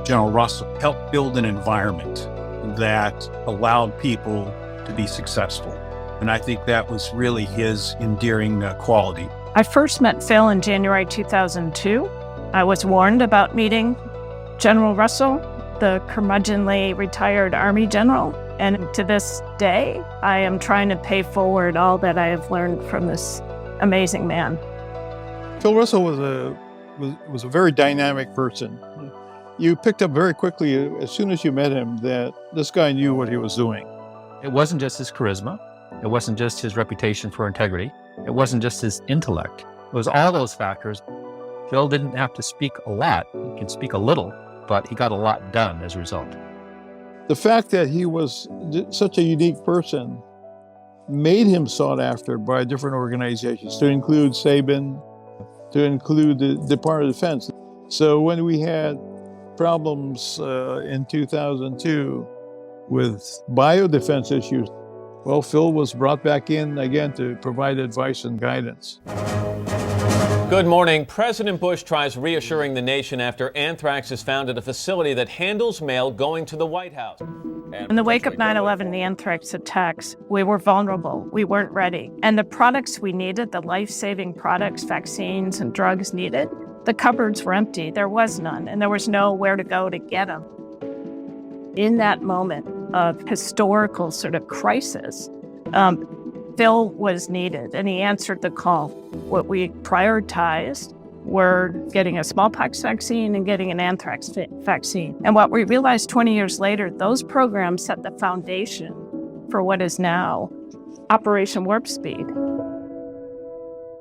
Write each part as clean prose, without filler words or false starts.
General Russell helped build an environment that allowed people to be successful. And I think that was really his endearing quality. I first met Phil in January 2002. I was warned about meeting General Russell, the curmudgeonly retired Army general. And to this day, I am trying to pay forward all that I have learned from this amazing man. Phil Russell was a very dynamic person. You picked up very quickly, as soon as you met him, that this guy knew what he was doing. It wasn't just his charisma. It wasn't just his reputation for integrity. It wasn't just his intellect. It was all those factors. Phil didn't have to speak a lot. He could speak a little, but he got a lot done as a result. The fact that he was such a unique person made him sought after by different organizations, to include Sabin, to include the Department of Defense. So when we had problems in 2002 with biodefense issues, well, Phil was brought back in again to provide advice and guidance. Good morning. President Bush tries reassuring the nation after anthrax is found at a facility that handles mail going to the White House. In the wake of 9/11, the anthrax attacks, we were vulnerable. We weren't ready. And the products we needed, the life-saving products, vaccines and drugs needed, the cupboards were empty. There was none, and there was nowhere to go to get them. In that moment of historical sort of crisis, Phil was needed, and he answered the call. What we prioritized were getting a smallpox vaccine and getting an anthrax vaccine. And what we realized 20 years later, those programs set the foundation for what is now Operation Warp Speed.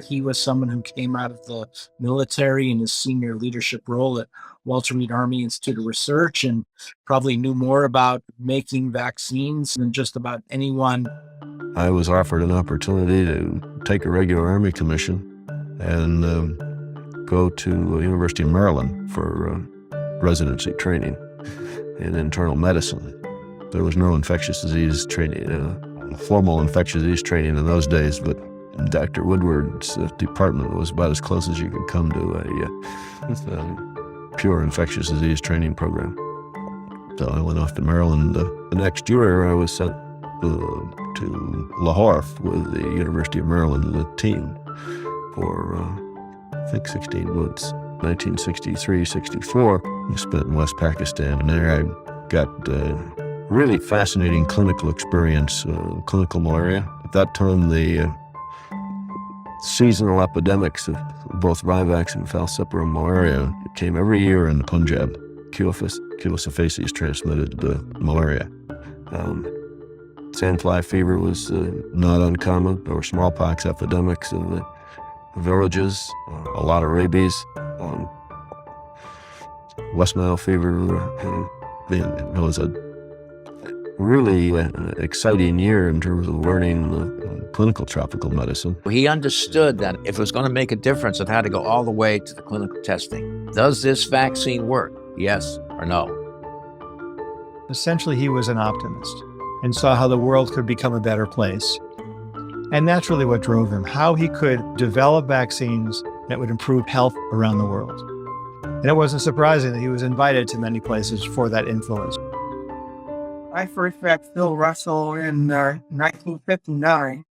He was someone who came out of the military in his senior leadership role at Walter Reed Army Institute of Research, and probably knew more about making vaccines than just about anyone. I was offered an opportunity to take a regular Army commission and go to University of Maryland for residency training in internal medicine. There was no infectious disease training, formal infectious disease training in those days, but Dr. Woodward's department was about as close as you could come to a pure infectious disease training program. So I went off to Maryland. The next year I was sent to Lahore with the University of Maryland team for, I think, 16 months. 1963, 64, I spent in West Pakistan, and there I got really fascinating clinical experience, clinical malaria. At that time, the seasonal epidemics of both Vivax and falciparum malaria came every year in Punjab. Culis facies transmitted malaria. Sandfly fever was not uncommon. There were smallpox epidemics in the villages, a lot of rabies, West Nile fever. It was a really exciting year in terms of learning clinical tropical medicine. He understood that if it was going to make a difference, it had to go all the way to the clinical testing. Does this vaccine work? Yes or no? Essentially, he was an optimist and saw how the world could become a better place. And that's really what drove him, how he could develop vaccines that would improve health around the world. And it wasn't surprising that he was invited to many places for that influence. I first met Phil Russell in 1959.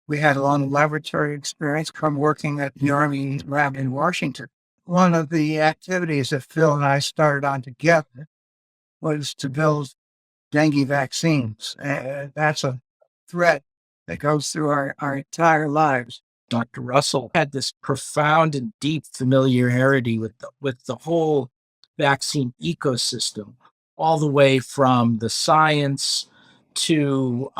We had a long laboratory experience from working at the Army lab in Washington. One of the activities that Phil and I started on together was to build dengue vaccines. That's a thread that goes through our entire lives. Dr. Russell had this profound and deep familiarity with the whole vaccine ecosystem, all the way from the science to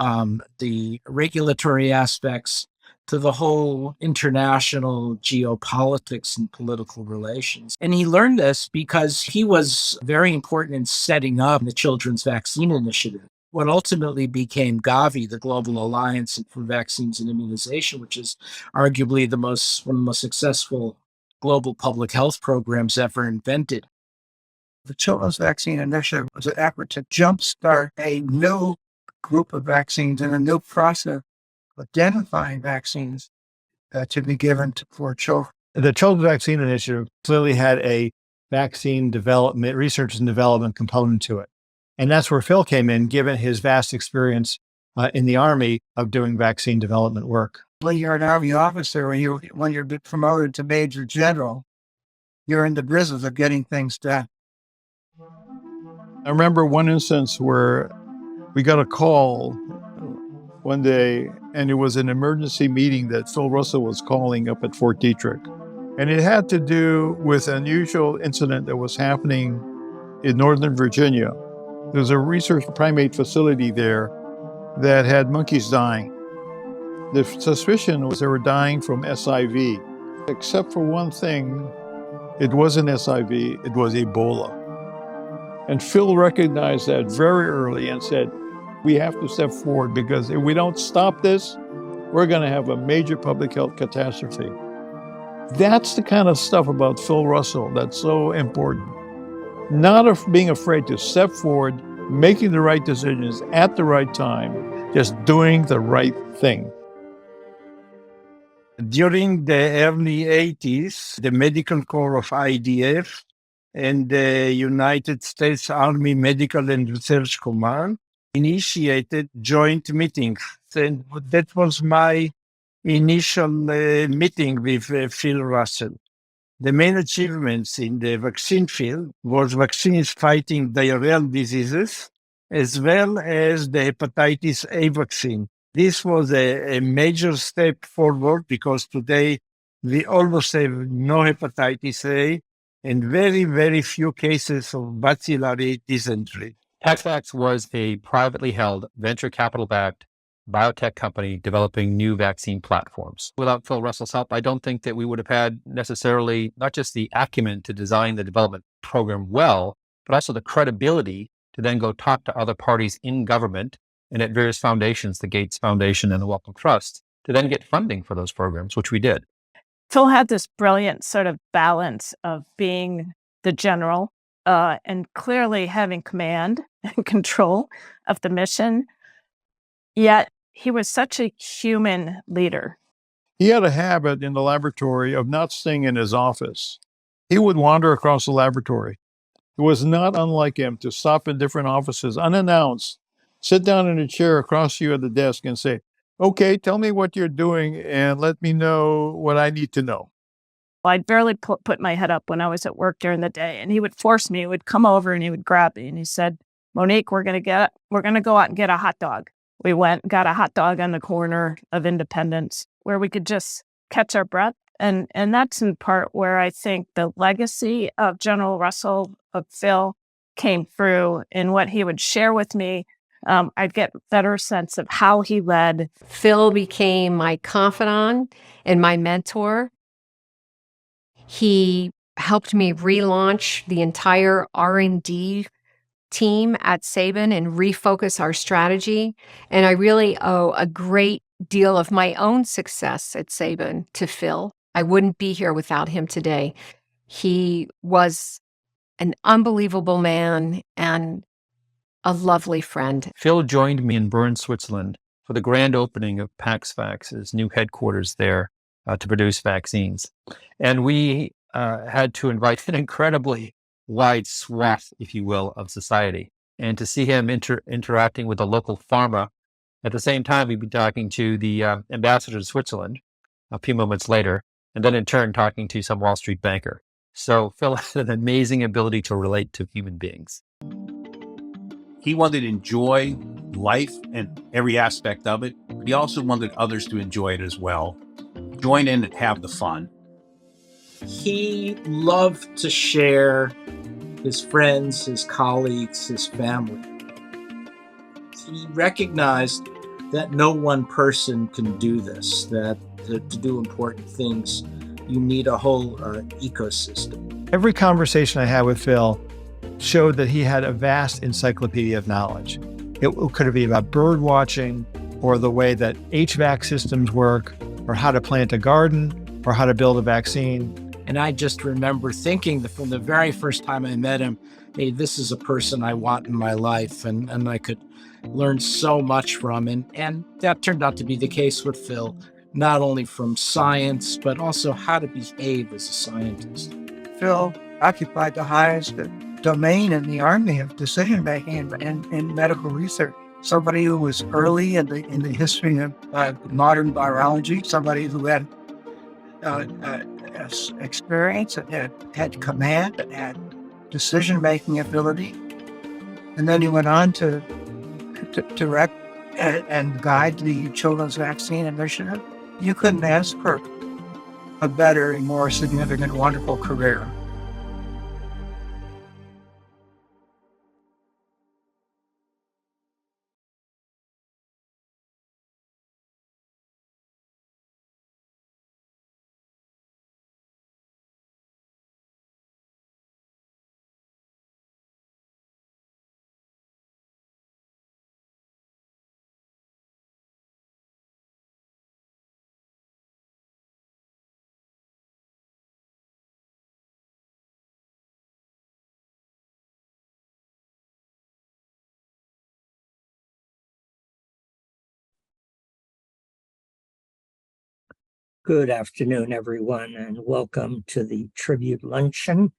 the regulatory aspects to the whole international geopolitics and political relations. And he learned this because he was very important in setting up the Children's Vaccine Initiative, what ultimately became Gavi, the Global Alliance for Vaccines and Immunization, which is arguably one of the most successful global public health programs ever invented. The Children's Vaccine Initiative was an effort to jumpstart a new group of vaccines and a new process of identifying vaccines to be given for children. The Children's Vaccine Initiative clearly had a vaccine development, research and development component to it. And that's where Phil came in, given his vast experience in the Army of doing vaccine development work. When you're an Army officer, when you're promoted to Major General, you're in the business of getting things done. I remember one instance where we got a call one day, and it was an emergency meeting that Phil Russell was calling up at Fort Detrick. And it had to do with an unusual incident that was happening in Northern Virginia. There's a research primate facility there that had monkeys dying. The suspicion was they were dying from SIV, except for one thing. It wasn't SIV, it was Ebola. And Phil recognized that very early and said, we have to step forward, because if we don't stop this, we're going to have a major public health catastrophe. That's the kind of stuff about Phil Russell that's so important. Not being afraid to step forward, making the right decisions at the right time, just doing the right thing. During the early 80s, the Medical Corps of IDF and the United States Army Medical and Research Command initiated joint meetings. And that was my initial meeting with Phil Russell. The main achievements in the vaccine field was vaccines fighting diarrheal diseases, as well as the hepatitis A vaccine. This was a major step forward, because today we almost have no hepatitis A and very, very few cases of bacillary dysentery. PaxVax was a privately held, venture capital-backed biotech company developing new vaccine platforms. Without Phil Russell's help, I don't think that we would have had necessarily not just the acumen to design the development program well, but also the credibility to then go talk to other parties in government and at various foundations, the Gates Foundation and the Wellcome Trust, to then get funding for those programs, which we did. Phil had this brilliant sort of balance of being the general and clearly having command and control of the mission. Yet he was such a human leader. He had a habit in the laboratory of not staying in his office. He would wander across the laboratory. It was not unlike him to stop in different offices unannounced, sit down in a chair across you at the desk and say, okay, tell me what you're doing and let me know what I need to know. I'd barely put my head up when I was at work during the day, and he would force me. He would come over and he would grab me and he said, Monique, we're going to go out and get a hot dog. We went and got a hot dog on the corner of Independence where we could just catch our breath. And that's in part where I think the legacy of General Russell, of Phil, came through in what he would share with me. I'd get a better sense of how he led. Phil became my confidant and my mentor. He helped me relaunch the entire R&D team at Sabin and refocus our strategy. And I really owe a great deal of my own success at Sabin to Phil. I wouldn't be here without him today. He was an unbelievable man and a lovely friend. Phil joined me in Bern, Switzerland for the grand opening of PaxVax's new headquarters there to produce vaccines. And we had to invite an incredibly wide swath, if you will, of society. And to see him interacting with a local pharma, at the same time, we'd be talking to the ambassador to Switzerland a few moments later, and then in turn talking to some Wall Street banker. So Phil had an amazing ability to relate to human beings. He wanted to enjoy life and every aspect of it, but he also wanted others to enjoy it as well. Join in and have the fun. He loved to share his friends, his colleagues, his family. He recognized that no one person can do this, that to do important things, you need a whole ecosystem. Every conversation I had with Phil showed that he had a vast encyclopedia of knowledge. It could be about bird watching, or the way that HVAC systems work, or how to plant a garden, or how to build a vaccine. And I just remember thinking that from the very first time I met him, hey, this is a person I want in my life, and I could learn so much from him. And that turned out to be the case with Phil, not only from science, but also how to behave as a scientist. Phil occupied the highest domain in the Army of decision making and in medical research. Somebody who was early in the history of modern virology, somebody who had experience and had command and had decision making ability. And then he went on to direct and guide the Children's Vaccine Initiative. You couldn't ask for a better and more significant, wonderful career. Good afternoon, everyone, and welcome to the Tribute Luncheon.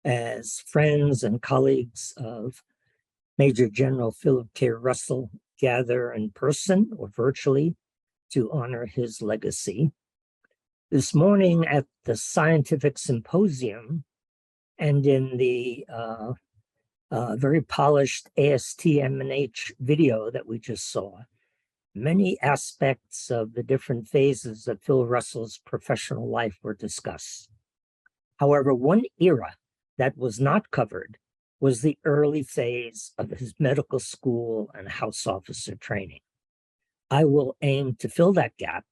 As friends and colleagues of Major General Philip K. Russell gather in person or virtually to honor his legacy. This morning at the Scientific Symposium and in the very polished ASTMH video that we just saw, many aspects of the different phases of Phil Russell's professional life were discussed. However, one era that was not covered was the early phase of his medical school and house officer training. I will aim to fill that gap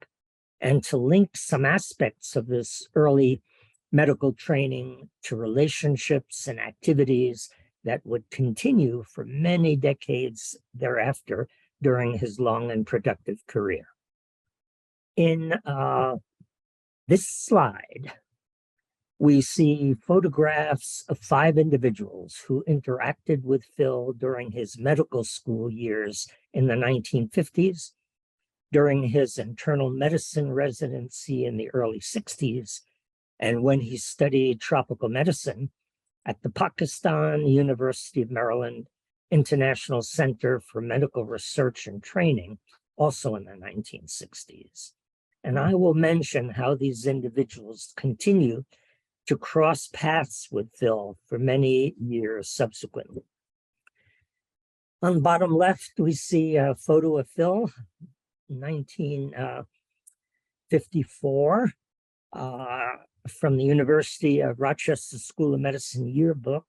and to link some aspects of this early medical training to relationships and activities that would continue for many decades thereafter during his long and productive career. In this slide, we see photographs of 5 individuals who interacted with Phil during his medical school years in the 1950s, during his internal medicine residency in the early 60s, and when he studied tropical medicine at the Pakistan University of Maryland International Center for Medical Research and Training, also in the 1960s. And I will mention how these individuals continue to cross paths with Phil for many years subsequently. On the bottom left, we see a photo of Phil, 1954, from the University of Rochester School of Medicine yearbook.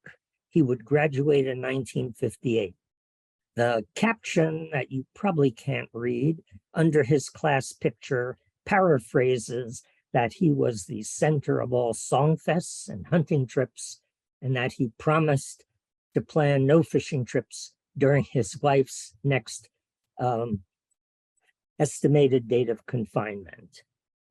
He would graduate in 1958. The caption that you probably can't read under his class picture paraphrases that he was the center of all songfests and hunting trips, and that he promised to plan no fishing trips during his wife's next estimated date of confinement.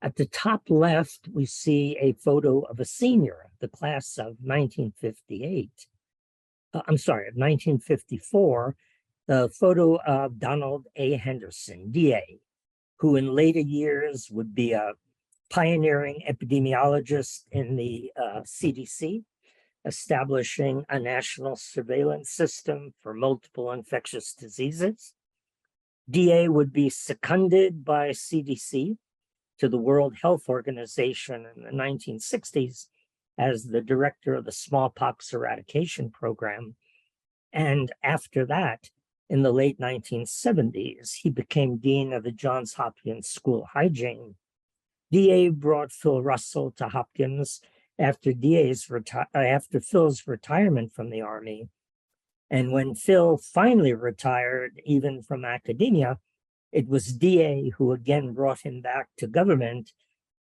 At the top left, we see a photo of a senior, the class of 1954, the photo of Donald A. Henderson, DA, who in later years would be a pioneering epidemiologist in the CDC, establishing a national surveillance system for multiple infectious diseases. DA would be seconded by CDC to the World Health Organization in the 1960s as the director of the smallpox eradication program. And after that, in the late 1970s, he became dean of the Johns Hopkins School of Hygiene. DA brought Phil Russell to Hopkins after Phil's retirement from the Army. And when Phil finally retired, even from academia, it was DA who again brought him back to government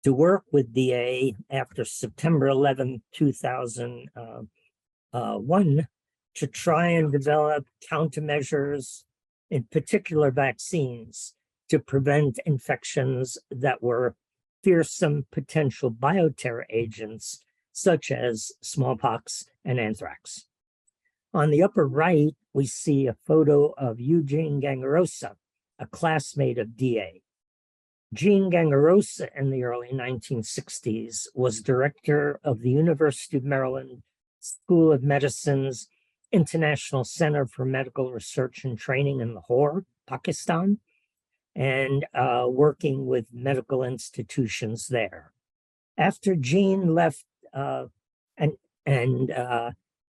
to work with DA after September 11, 2001, to try and develop countermeasures, in particular vaccines, to prevent infections that were fearsome potential bioterror agents, such as smallpox and anthrax. On the upper right, we see a photo of Eugene Gangarosa, a classmate of DA. Gene Gangarosa in the early 1960s was director of the University of Maryland School of Medicine's International Center for Medical Research and Training in Lahore, Pakistan, and working with medical institutions there. After Jean left,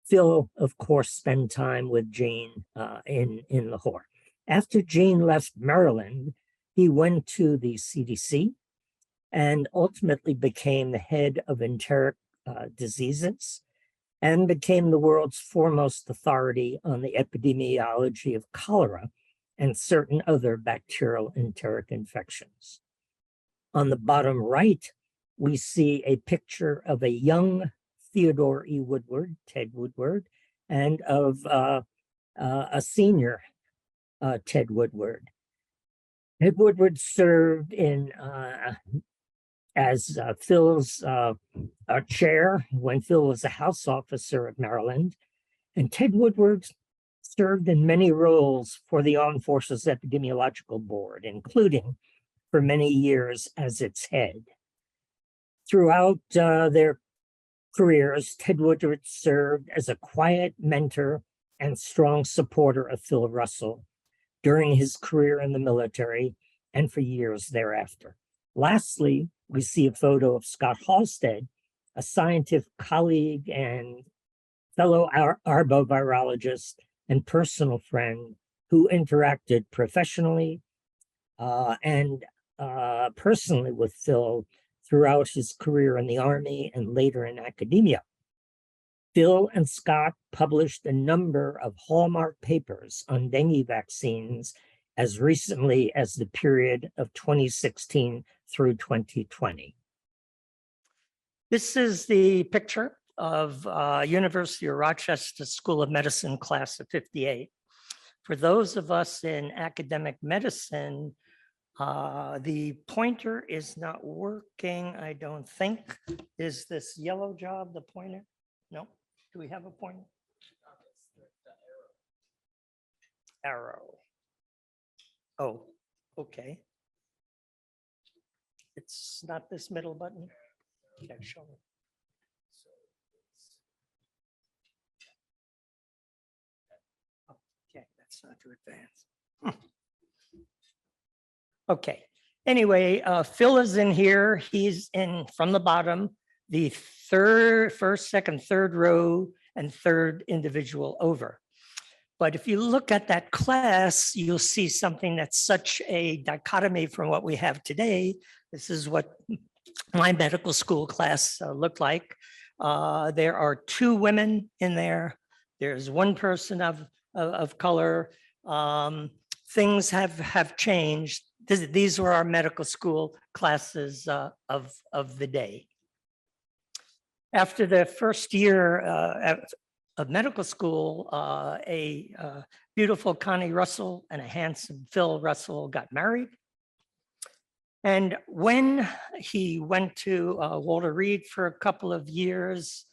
Phil, of course, spent time with Jean in Lahore. After Jean left Maryland, he went to the CDC and ultimately became the head of enteric diseases and became the world's foremost authority on the epidemiology of cholera and certain other bacterial enteric infections. On the bottom right, we see a picture of a young Theodore E. Woodward, Ted Woodward, and of a senior Ted Woodward. Ted Woodward served in as Phil's chair when Phil was a House officer of Maryland, and Ted Woodward served in many roles for the Armed Forces Epidemiological Board, including for many years as its head. Throughout their careers, Ted Woodward served as a quiet mentor and strong supporter of Phil Russell during his career in the military and for years thereafter. Lastly, we see a photo of Scott Halstead, a scientific colleague and fellow arbovirologist and personal friend who interacted professionally and personally with Phil throughout his career in the Army and later in academia. Phil and Scott published a number of hallmark papers on dengue vaccines as recently as the period of 2016 through 2020. This is the picture of University of Rochester School of Medicine class of 58. For those of us in academic medicine, the pointer is not working, I don't think. Is this yellow job the pointer? No? Do we have a pointer? Arrow. Oh, okay. It's not this middle button? Okay, show me. Okay, that's not too advanced. Okay, anyway, Phil is in here. He's in from the bottom, the first, second, third row, and third individual over. But if you look at that class, you'll see something that's such a dichotomy from what we have today. This is what my medical school class looked like. There are 2 women in there. There's 1 person of color. Things have changed. These were our medical school classes of the day. After the first year of medical school, a beautiful Connie Russell and a handsome Phil Russell got married. And when he went to Walter Reed for a couple of years,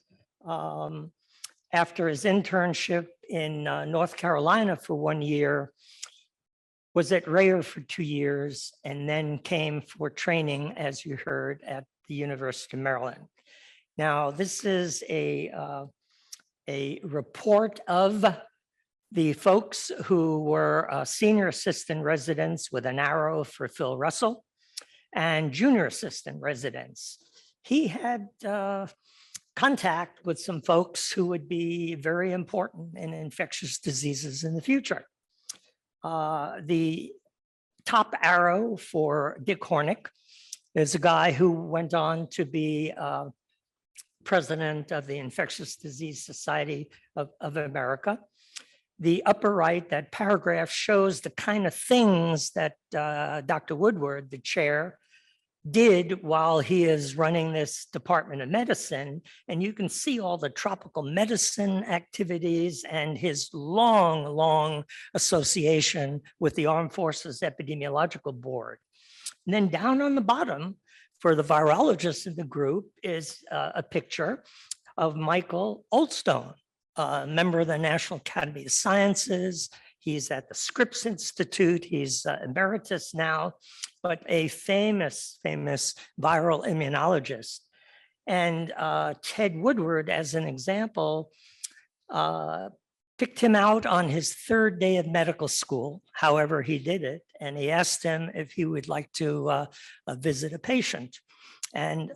after his internship in North Carolina for 1 year, was at Rayer for 2 years, and then came for training, as you heard, at the University of Maryland. Now, this is a report of the folks who were senior assistant residents with an arrow for Phil Russell and junior assistant residents. He had contact with some folks who would be very important in infectious diseases in the future. The top arrow for Dick Hornick is a guy who went on to be president of the Infectious Disease Society of America. The upper right, that paragraph shows the kind of things that Dr. Woodward, the chair, did while he is running this Department of Medicine. And you can see all the tropical medicine activities and his long association with the Armed Forces Epidemiological Board. And then down on the bottom, for the virologists in the group, is a picture of Michael Oldstone, a member of the National Academy of Sciences. He's at the Scripps Institute. He's emeritus now, but a famous viral immunologist. And Ted Woodward, as an example, picked him out on his third day of medical school, however he did it, and he asked him if he would like to visit a patient. And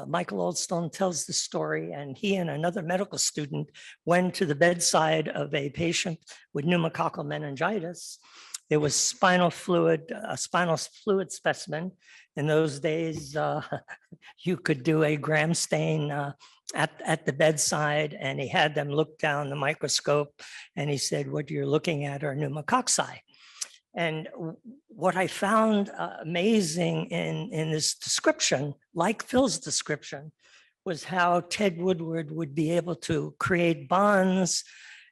Michael Oldstone tells the story, and he and another medical student went to the bedside of a patient with pneumococcal meningitis. There was a spinal fluid specimen. In those days, you could do a gram stain at the bedside, and he had them look down the microscope, and he said, what you're looking at are pneumococci. And what I found amazing in this description, like Phil's description, was how Ted Woodward would be able to create bonds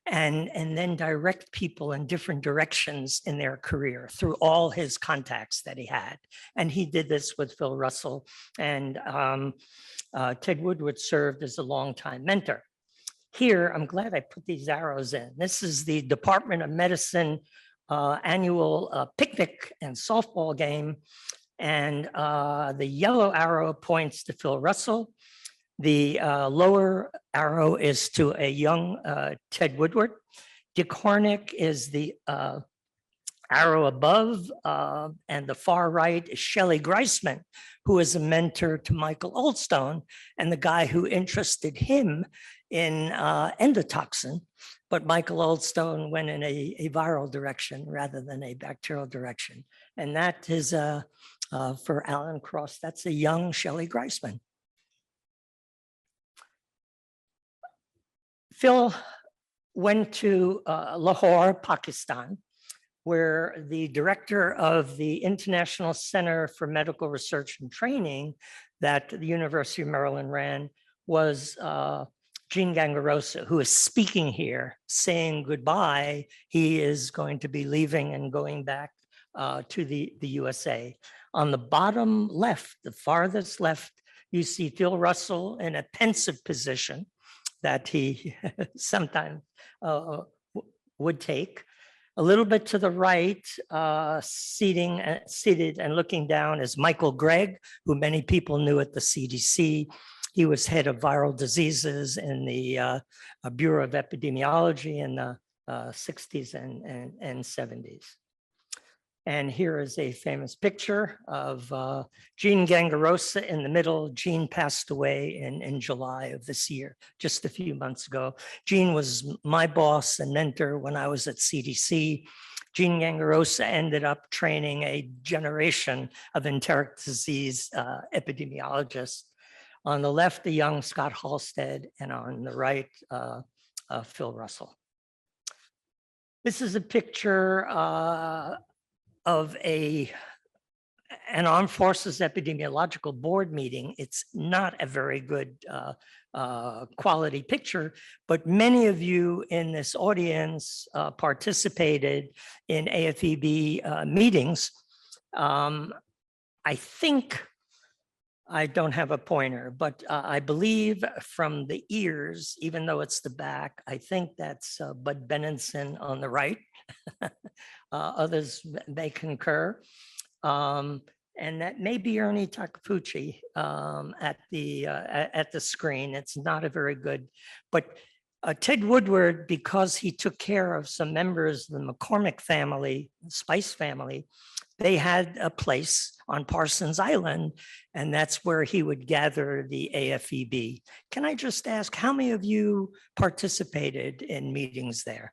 and then direct people in different directions in their career through all his contacts that he had. And he did this with Phil Russell, and Ted Woodward served as a longtime mentor. Here, I'm glad I put these arrows in. This is the Department of Medicine annual picnic and softball game. And the yellow arrow points to Phil Russell. The lower arrow is to a young Ted Woodward. Dick Hornick is the arrow above, and the far right is Shelley Greisman, who is a mentor to Michael Oldstone and the guy who interested him in endotoxin. But Michael Oldstone went in a viral direction rather than a bacterial direction. And that is for Alan Cross, that's a young Shelley Greisman. Phil went to Lahore, Pakistan, where the director of the International Center for Medical Research and Training that the University of Maryland ran was Gene Gangarosa, who is speaking here, saying goodbye. He is going to be leaving and going back to the USA. On the bottom left, the farthest left, you see Phil Russell in a pensive position that he sometimes would take. A little bit to the right, seated and looking down is Michael Gregg, who many people knew at the CDC. He was head of viral diseases in the Bureau of Epidemiology in the 60s and 70s. And here is a famous picture of Gene Gangarosa in the middle. Gene passed away in July of this year, just a few months ago. Gene was my boss and mentor when I was at CDC. Gene Gangarosa ended up training a generation of enteric disease epidemiologists. On the left, the young Scott Halstead, and on the right, Phil Russell. This is a picture of an armed forces epidemiological board meeting. It's not a very good quality picture, but many of you in this audience participated in AFEB meetings. I think, I don't have a pointer, but I believe from the ears, even though it's the back, I think that's Bud Benenson on the right. Others may concur. And that may be Ernie Takafuchi at the screen. It's not a very good, but Ted Woodward, because he took care of some members of the McCormick family, Spice family, they had a place on Parsons Island, and that's where he would gather the AFEB. Can I just ask, how many of you participated in meetings there?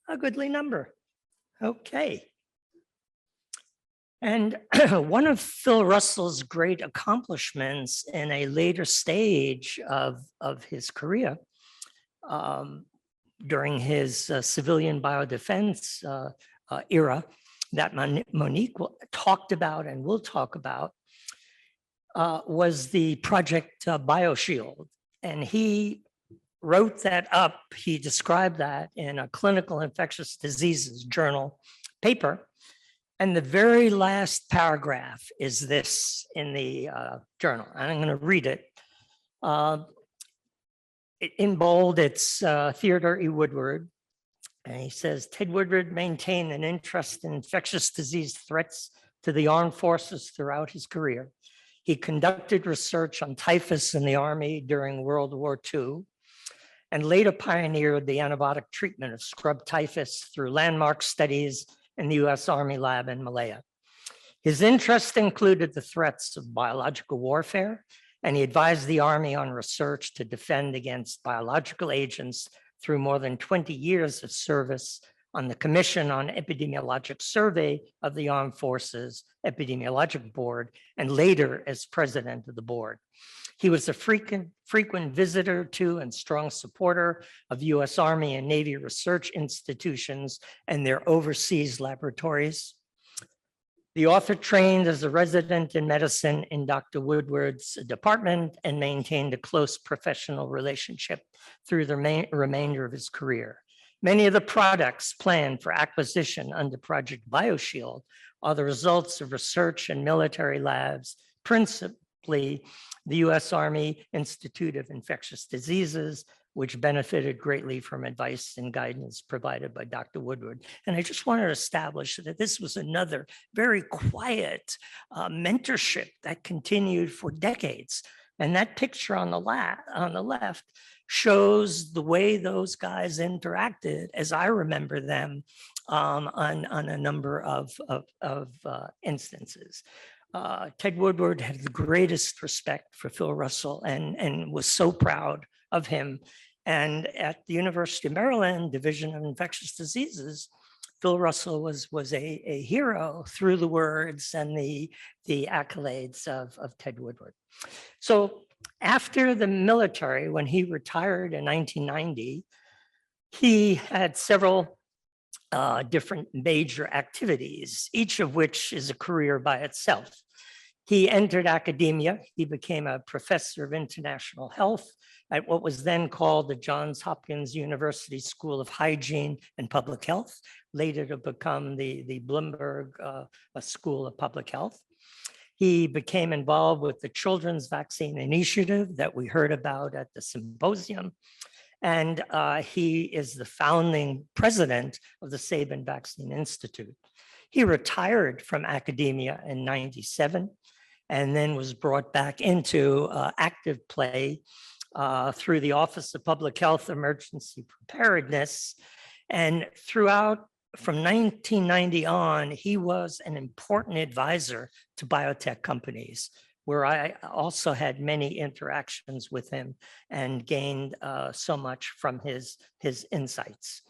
A goodly number. Okay. And one of Phil Russell's great accomplishments in a later stage of his career, during his civilian biodefense era that Monique talked about and will talk about, was the Project BioShield. And he wrote that up, he described that in a clinical infectious diseases journal paper. And the very last paragraph is this in the journal, and I'm going to read it. In bold, it's Theodore E. Woodward, and he says, Ted Woodward maintained an interest in infectious disease threats to the armed forces throughout his career. He conducted research on typhus in the Army during World War II, and later pioneered the antibiotic treatment of scrub typhus through landmark studies in the US Army lab in Malaya. His interests included the threats of biological warfare, and he advised the Army on research to defend against biological agents through more than 20 years of service on the Commission on Epidemiologic Survey of the Armed Forces Epidemiologic Board, and later as president of the board. He was a frequent visitor to and strong supporter of US Army and Navy research institutions and their overseas laboratories. The author trained as a resident in medicine in Dr. Woodward's department and maintained a close professional relationship through the remainder of his career. Many of the products planned for acquisition under Project BioShield are the results of research in military labs, principally the US Army Institute of Infectious Diseases, which benefited greatly from advice and guidance provided by Dr. Woodward. And I just want to establish that this was another very quiet mentorship that continued for decades. And that picture on the left shows the way those guys interacted as I remember them on a number of instances. Ted Woodward had the greatest respect for Phil Russell and was so proud of him. And at the University of Maryland Division of Infectious Diseases, Phil Russell was a hero through the words and the accolades of Ted Woodward. So after the military, when he retired in 1990, he had several different major activities, each of which is a career by itself. He entered academia. He became a professor of international health at what was then called the Johns Hopkins University School of Hygiene and Public Health, later to become the Bloomberg School of Public Health. He became involved with the Children's Vaccine Initiative that we heard about at the symposium. And he is the founding president of the Sabin Vaccine Institute. He retired from academia in '97 and then was brought back into active play through the Office of Public Health Emergency Preparedness. And throughout, from 1990 on, he was an important advisor to biotech companies, where I also had many interactions with him and gained so much from his insights.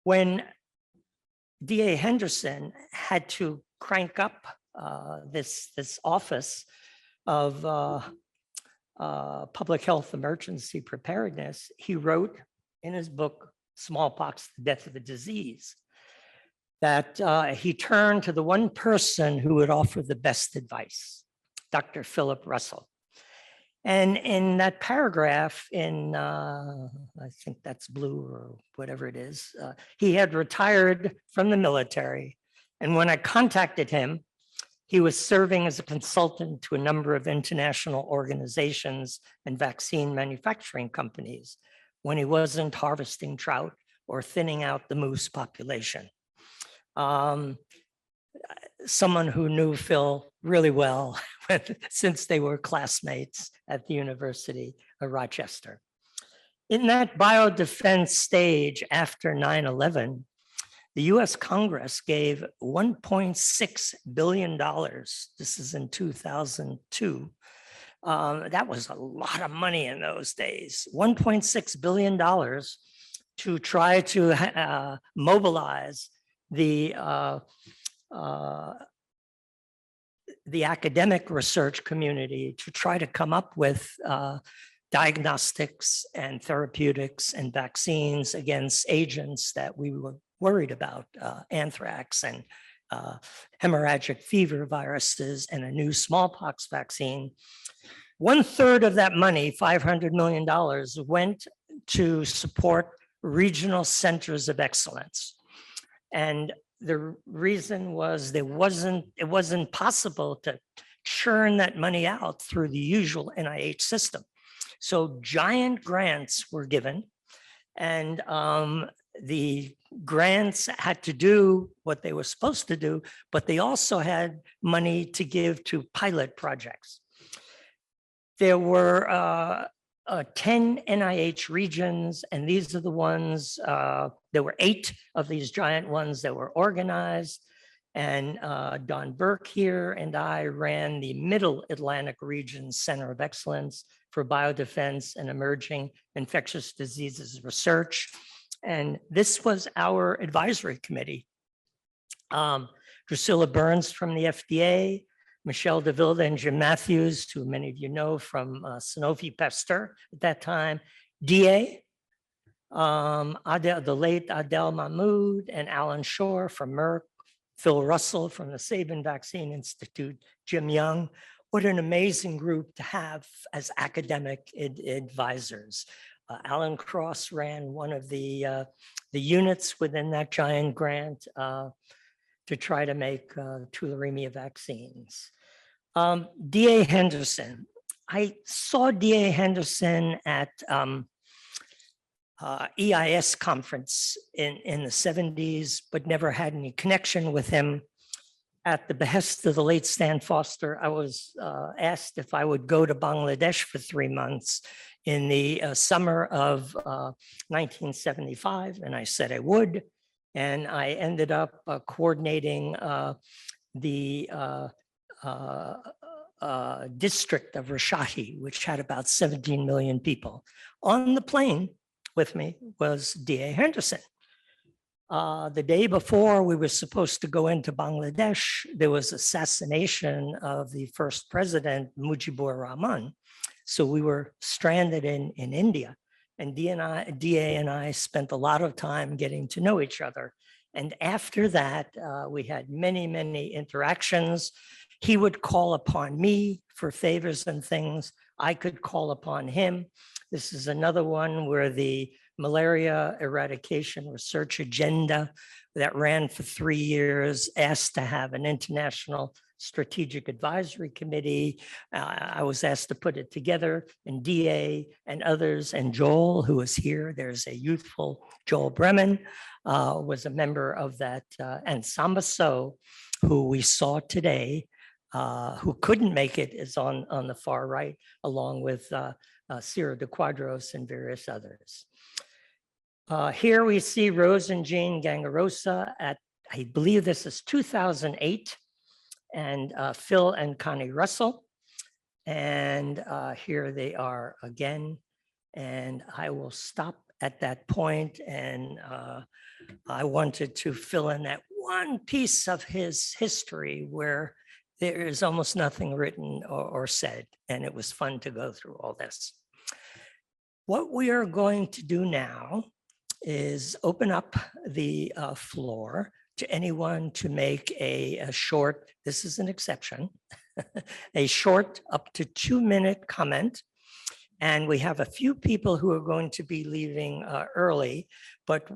When D.A. Henderson had to crank up this office of public health emergency preparedness, he wrote in his book, Smallpox, the Death of a Disease, that he turned to the one person who would offer the best advice, Dr. Philip Russell. And in that paragraph in, I think that's blue or whatever it is, he had retired from the military. And when I contacted him, he was serving as a consultant to a number of international organizations and vaccine manufacturing companies when he wasn't harvesting trout or thinning out the moose population. Someone who knew Phil really well since they were classmates at the University of Rochester. In that biodefense stage after 9/11, the US Congress gave $1.6 billion. This is in 2002. That was a lot of money in those days, $1.6 billion to try to mobilize the academic research community to try to come up with diagnostics and therapeutics and vaccines against agents that we were worried about, anthrax and hemorrhagic fever viruses and a new smallpox vaccine. 1/3 of that money, $500 million, went to support regional centers of excellence. And the reason was it wasn't possible to churn that money out through the usual NIH system. So giant grants were given, and the grants had to do what they were supposed to do, but they also had money to give to pilot projects. There were 10 NIH regions, and these are the ones, there were 8 of these giant ones that were organized. And Don Burke here and I ran the Middle Atlantic Region Center of Excellence for Biodefense and Emerging Infectious Diseases Research. And this was our advisory committee. Drusilla Burns from the FDA, Michelle DeVilda and Jim Matthews, who many of you know from Sanofi Pasteur at that time, DA, the late Adel Mahmoud and Alan Shore from Merck, Phil Russell from the Sabin Vaccine Institute, Jim Young. What an amazing group to have as academic advisors. Alan Cross ran one of the units within that giant grant to try to make tularemia vaccines. D.A. Henderson. I saw D.A. Henderson at EIS conference in the 70s, but never had any connection with him. At the behest of the late Stan Foster, I was asked if I would go to Bangladesh for 3 months in the summer of 1975, and I said I would. And I ended up coordinating the district of Rajshahi, which had about 17 million people. On the plane with me was D.A. Henderson. The day before we were supposed to go into Bangladesh, there was assassination of the first president, Mujibur Rahman. So we were stranded in India. And D.A. and I spent a lot of time getting to know each other. And after that, we had many, many interactions. He would call upon me for favors and things. I could call upon him. This is another one where the malaria eradication research agenda that ran for 3 years asked to have an international strategic advisory committee. I was asked to put it together, and DA and others, and Joel, who is here, there's a youthful Joel Breman, was a member of that, and Samba So, who we saw today, who couldn't make it, is on the far right, along with Ciro de Quadros and various others. Here we see Rose and Jean Gangarosa at, I believe this is 2008, and Phil and Connie Russell. And here they are again. And I will stop at that point. And I wanted to fill in that one piece of his history where there is almost nothing written or said. And it was fun to go through all this. What we are going to do now is open up the floor to anyone to make a short, this is an exception, a short up to 2-minute comment. And we have a few people who are going to be leaving early, but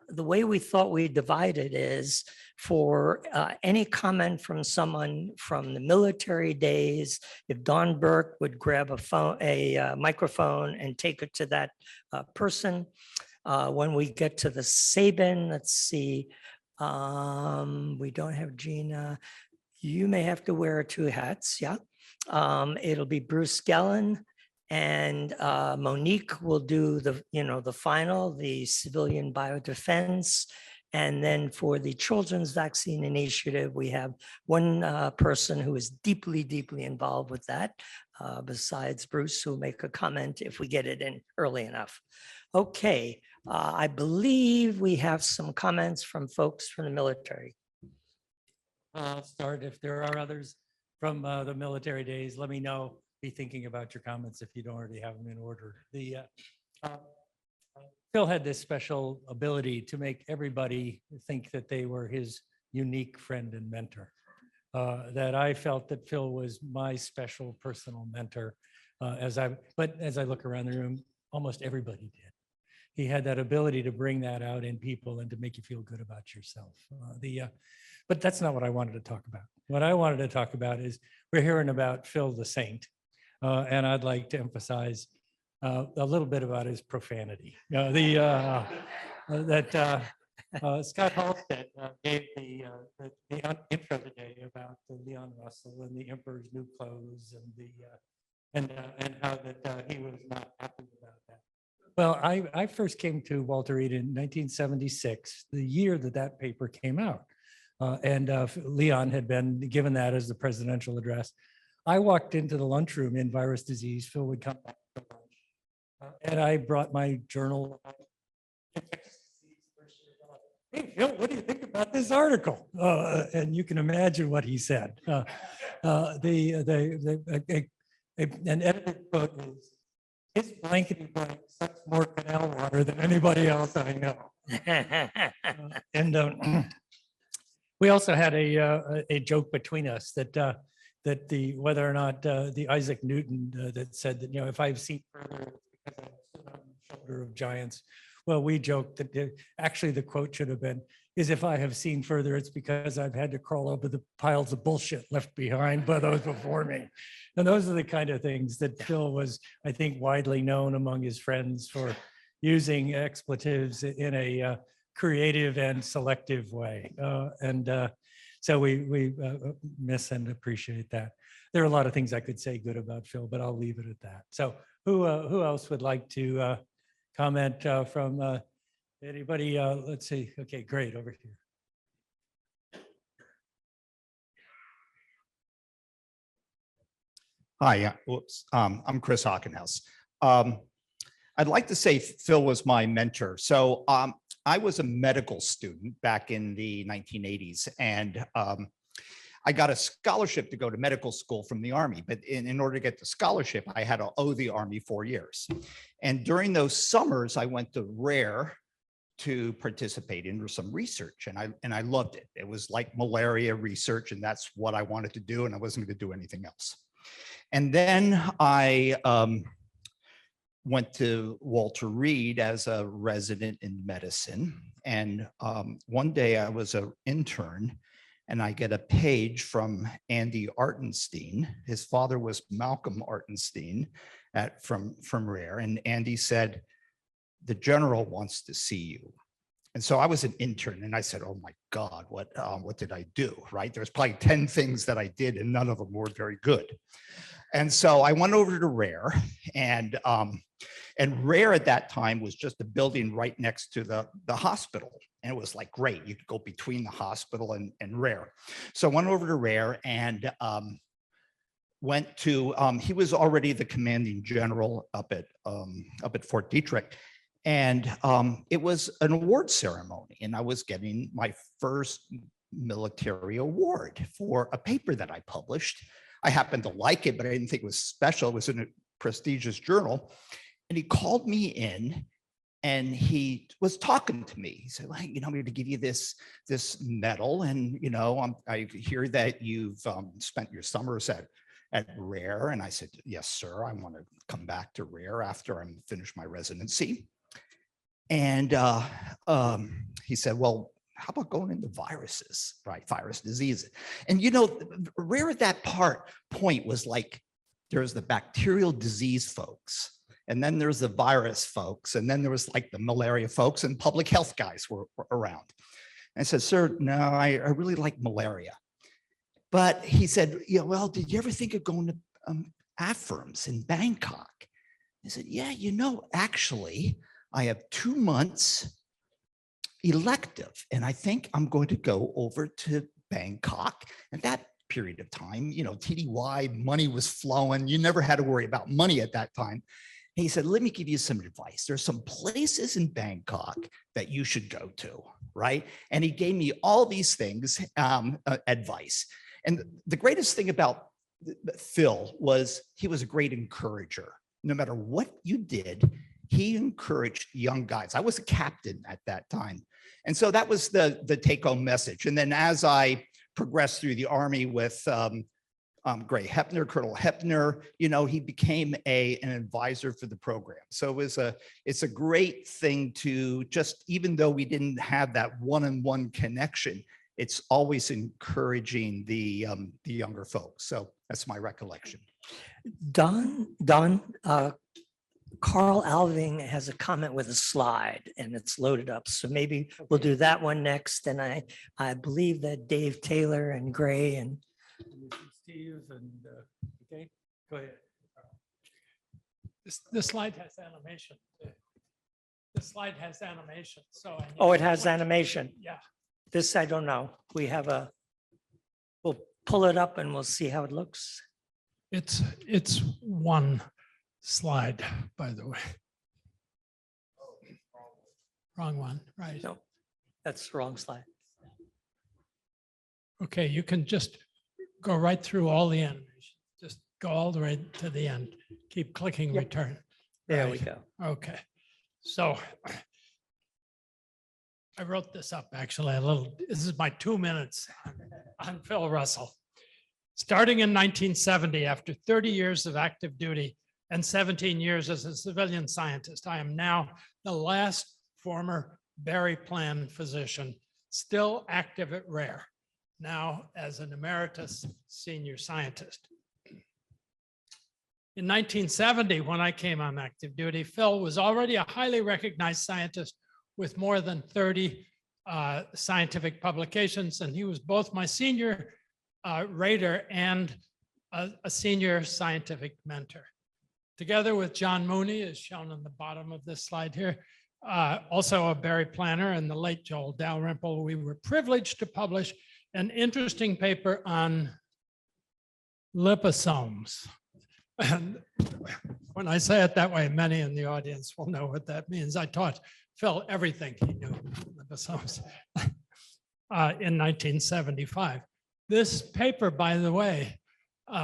the way we thought we divided is for any comment from someone from the military days, if Don Burke would grab a microphone and take it to that person. When we get to the Sabin, let's see, we don't have Gina. You may have to wear 2 hats, yeah. It'll be Bruce Gellin, and Monique will do the final, the civilian biodefense. And then for the Children's Vaccine Initiative, we have one person who is deeply, deeply involved with that, besides Bruce, who'll make a comment if we get it in early enough. Okay, I believe we have some comments from folks from the military. I'll start. If there are others from the military days, let me know. Be thinking about your comments if you don't already have them in order. Phil had this special ability to make everybody think that they were his unique friend and mentor. That I felt that Phil was my special personal mentor. But as I look around the room, almost everybody did. He had that ability to bring that out in people and to make you feel good about yourself. But that's not what I wanted to talk about. What I wanted to talk about is we're hearing about Phil the Saint, and I'd like to emphasize a little bit about his profanity. Scott Halstead gave the intro today about Leon Russell and the Emperor's New Clothes and how that he was not happy about that. Well, I first came to Walter Reed in 1976, the year that paper came out. Leon had been given that as the presidential address. I walked into the lunchroom in virus disease. Phil would come back for lunch. And I brought my journal. Hey, Phil, what do you think about this article? And you can imagine what he said. An edited quote is, his blankety blank sucks more canal water than anybody else I know. We also had a joke between us that whether or not the Isaac Newton that said that, if I've seen further, it's because I stood on the shoulder of giants. Well, we joked that actually the quote should have been, is if I have seen further, it's because I've had to crawl over the piles of bullshit left behind by those before me. And those are the kind of things that Phil was, I think, widely known among his friends for using expletives in a creative and selective way. So we miss and appreciate that. There are a lot of things I could say good about Phil, but I'll leave it at that. So who else would like to comment from anybody? Let's see. Okay, great, over here. Hi, I'm Chris Hockenhouse. I'd like to say Phil was my mentor. So I was a medical student back in the 1980s, and I got a scholarship to go to medical school from the Army. But in order to get the scholarship, I had to owe the Army 4 years. And during those summers, I went to Rare to participate in some research, and I loved it. It was like malaria research, and that's what I wanted to do, and I wasn't going to do anything else. And then I went to Walter Reed as a resident in medicine. And one day I was an intern, and I get a page from Andy Artenstein. His father was Malcolm Artenstein from Rare. And Andy said, the general wants to see you. And so I was an intern, and I said, oh my God, what did I do, right? There's probably 10 things that I did, and none of them were very good. And so I went over to Rare, and Rare at that time was just a building right next to the hospital. And it was like, great, you could go between the hospital and Rare. So I went over to Rare and went to, he was already the commanding general up at Fort Detrick. And it was an award ceremony, and I was getting my first military award for a paper that I published. I happened to like it, but I didn't think it was special. It was in a prestigious journal. And he called me in, and he was talking to me. He said, well, I'm going to give you this medal. And, I hear that you've spent your summers at Rare. And I said, yes, sir. I want to come back to Rare after I'm finished my residency. And he said, well, how about going into viruses, right? Virus diseases. And, Rare at that point was like, there's the bacterial disease folks, and then there's the virus folks, and then there was like the malaria folks, and public health guys were around. And I said, sir, no, I really like malaria. But he said, well, did you ever think of going to AFIRMS in Bangkok? I said, yeah, actually, I have 2 months elective, and I think I'm going to go over to Bangkok. At that period of time, TDY, money was flowing. You never had to worry about money at that time. And he said, let me give you some advice. There's some places in Bangkok that you should go to, right? And he gave me all these things, advice. And the greatest thing about Phil was he was a great encourager. No matter what you did, he encouraged young guys. I was a captain at that time. And so that was the take-home message. And then as I progressed through the Army with Colonel Hepner, he became an advisor for the program. So it's a great thing to just, even though we didn't have that one-on-one connection, it's always encouraging the younger folks. So that's my recollection. Don, Carl Alving has a comment with a slide and it's loaded up. So maybe we'll do that one next. And I believe that Dave Taylor and Gray and Steve and, okay, go ahead. This slide has animation. The slide has animation, so. oh, it has animation. Yeah. This, I don't know. We'll pull it up and we'll see how it looks. It's one slide, by the way. Wrong one, right? No, that's the wrong slide. Okay, you can just go right through all the animation. Just go all the way to the end. Keep clicking return. There Right. we go. Okay, so I wrote this up actually a little. This is my 2 minutes on Phil Russell. Starting in 1970, after 30 years of active duty and 17 years as a civilian scientist, I am now the last former Berry Plan physician, still active at RARE, now as an emeritus senior scientist. In 1970, when I came on active duty, Phil was already a highly recognized scientist with more than 30 scientific publications, and he was both my senior rater and a senior scientific mentor. Together with John Mooney, as shown on the bottom of this slide here, also a Berry planner, and the late Joel Dalrymple, we were privileged to publish an interesting paper on liposomes. And when I say it that way, many in the audience will know what that means. I taught Phil everything he knew liposomes in 1975. This paper, by the way,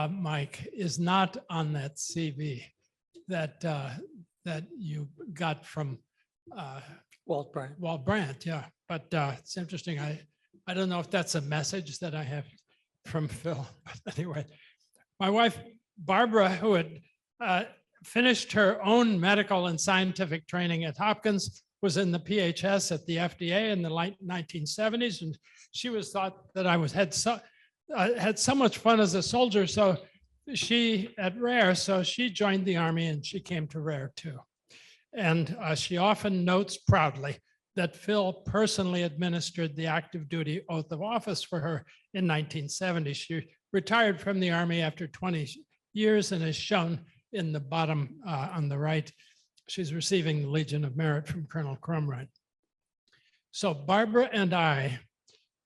Mike, is not on that CV that you got from Walt Brandt. Walt Brandt, yeah. But it's interesting. I don't know if that's a message that I have from Phil. But anyway, my wife, Barbara, who had finished her own medical and scientific training at Hopkins, was in the PHS at the FDA in the late 1970s. And she was thought that I had so much fun as a soldier. So she at RARE, so she joined the Army and she came to RARE too. And she often notes proudly that Phil personally administered the active duty oath of office for her in 1970. She retired from the Army after 20 years and is shown in the bottom on the right. She's receiving the Legion of Merit from Colonel Crumright. So Barbara and I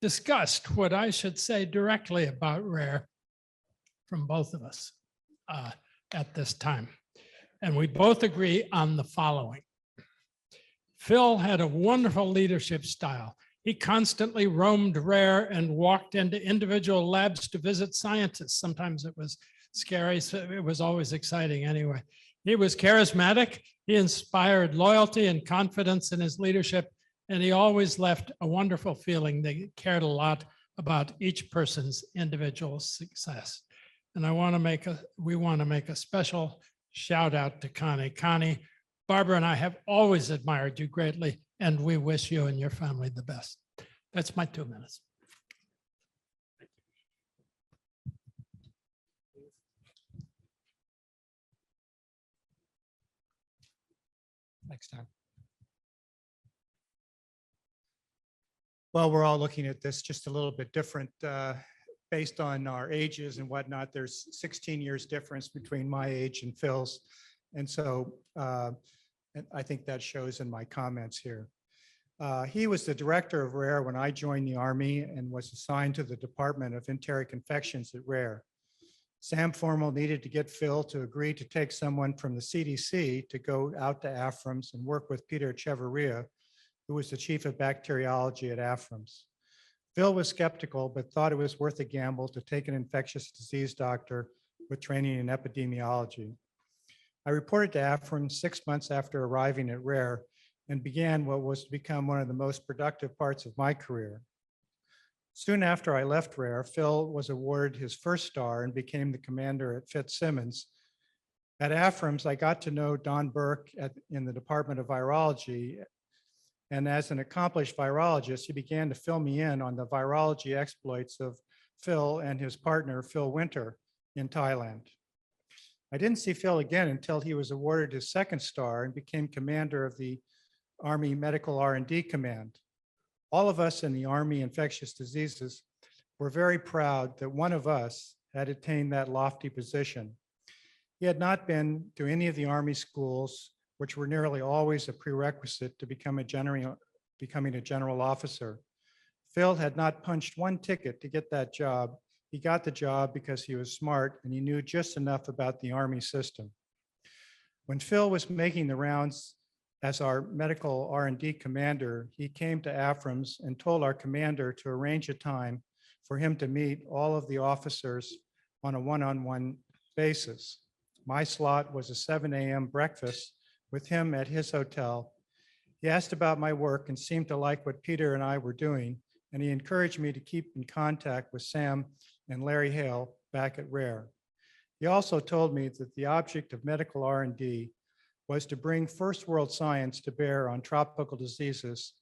discussed what I should say directly about RARE from both of us at this time. And we both agree on the following. Phil had a wonderful leadership style. He constantly roamed RARE and walked into individual labs to visit scientists. Sometimes it was scary, so it was always exciting anyway. He was charismatic. He inspired loyalty and confidence in his leadership, and he always left a wonderful feeling that he cared a lot about each person's individual success. And we want to make a special shout out to Connie. Connie, Barbara and I have always admired you greatly, and we wish you and your family the best. That's my 2 minutes. Next time. Well, we're all looking at this just a little bit different based on our ages and whatnot. There's 16 years difference between my age and Phil's. And so I think that shows in my comments here. He was the director of RARE when I joined the Army and was assigned to the Department of Enteric Infections at RARE. Sam Formal needed to get Phil to agree to take someone from the CDC to go out to AFRAMS and work with Peter Echevarria, who was the chief of bacteriology at AFRAMS. Phil was skeptical, but thought it was worth a gamble to take an infectious disease doctor with training in epidemiology. I reported to AFRAMS 6 months after arriving at RARE and began what was to become one of the most productive parts of my career. Soon after I left RARE, Phil was awarded his first star and became the commander at Fitzsimmons. At AFRAMS, I got to know Don Burke in the Department of Virology. And as an accomplished virologist, he began to fill me in on the virology exploits of Phil and his partner, Phil Winter, in Thailand. I didn't see Phil again until he was awarded his second star and became commander of the Army Medical R&D Command. All of us in the Army Infectious Diseases were very proud that one of us had attained that lofty position. He had not been to any of the Army schools, which were nearly always a prerequisite to becoming a general officer. Phil had not punched one ticket to get that job. He got the job because he was smart and he knew just enough about the Army system. When Phil was making the rounds as our medical R&D commander, he came to AFRAMS and told our commander to arrange a time for him to meet all of the officers on a one-on-one basis. My slot was a 7 a.m. breakfast with him at his hotel. He asked about my work and seemed to like what Peter and I were doing, and he encouraged me to keep in contact with Sam and Larry Hale back at RARE. He also told me that the object of medical R&D was to bring first world science to bear on tropical diseases,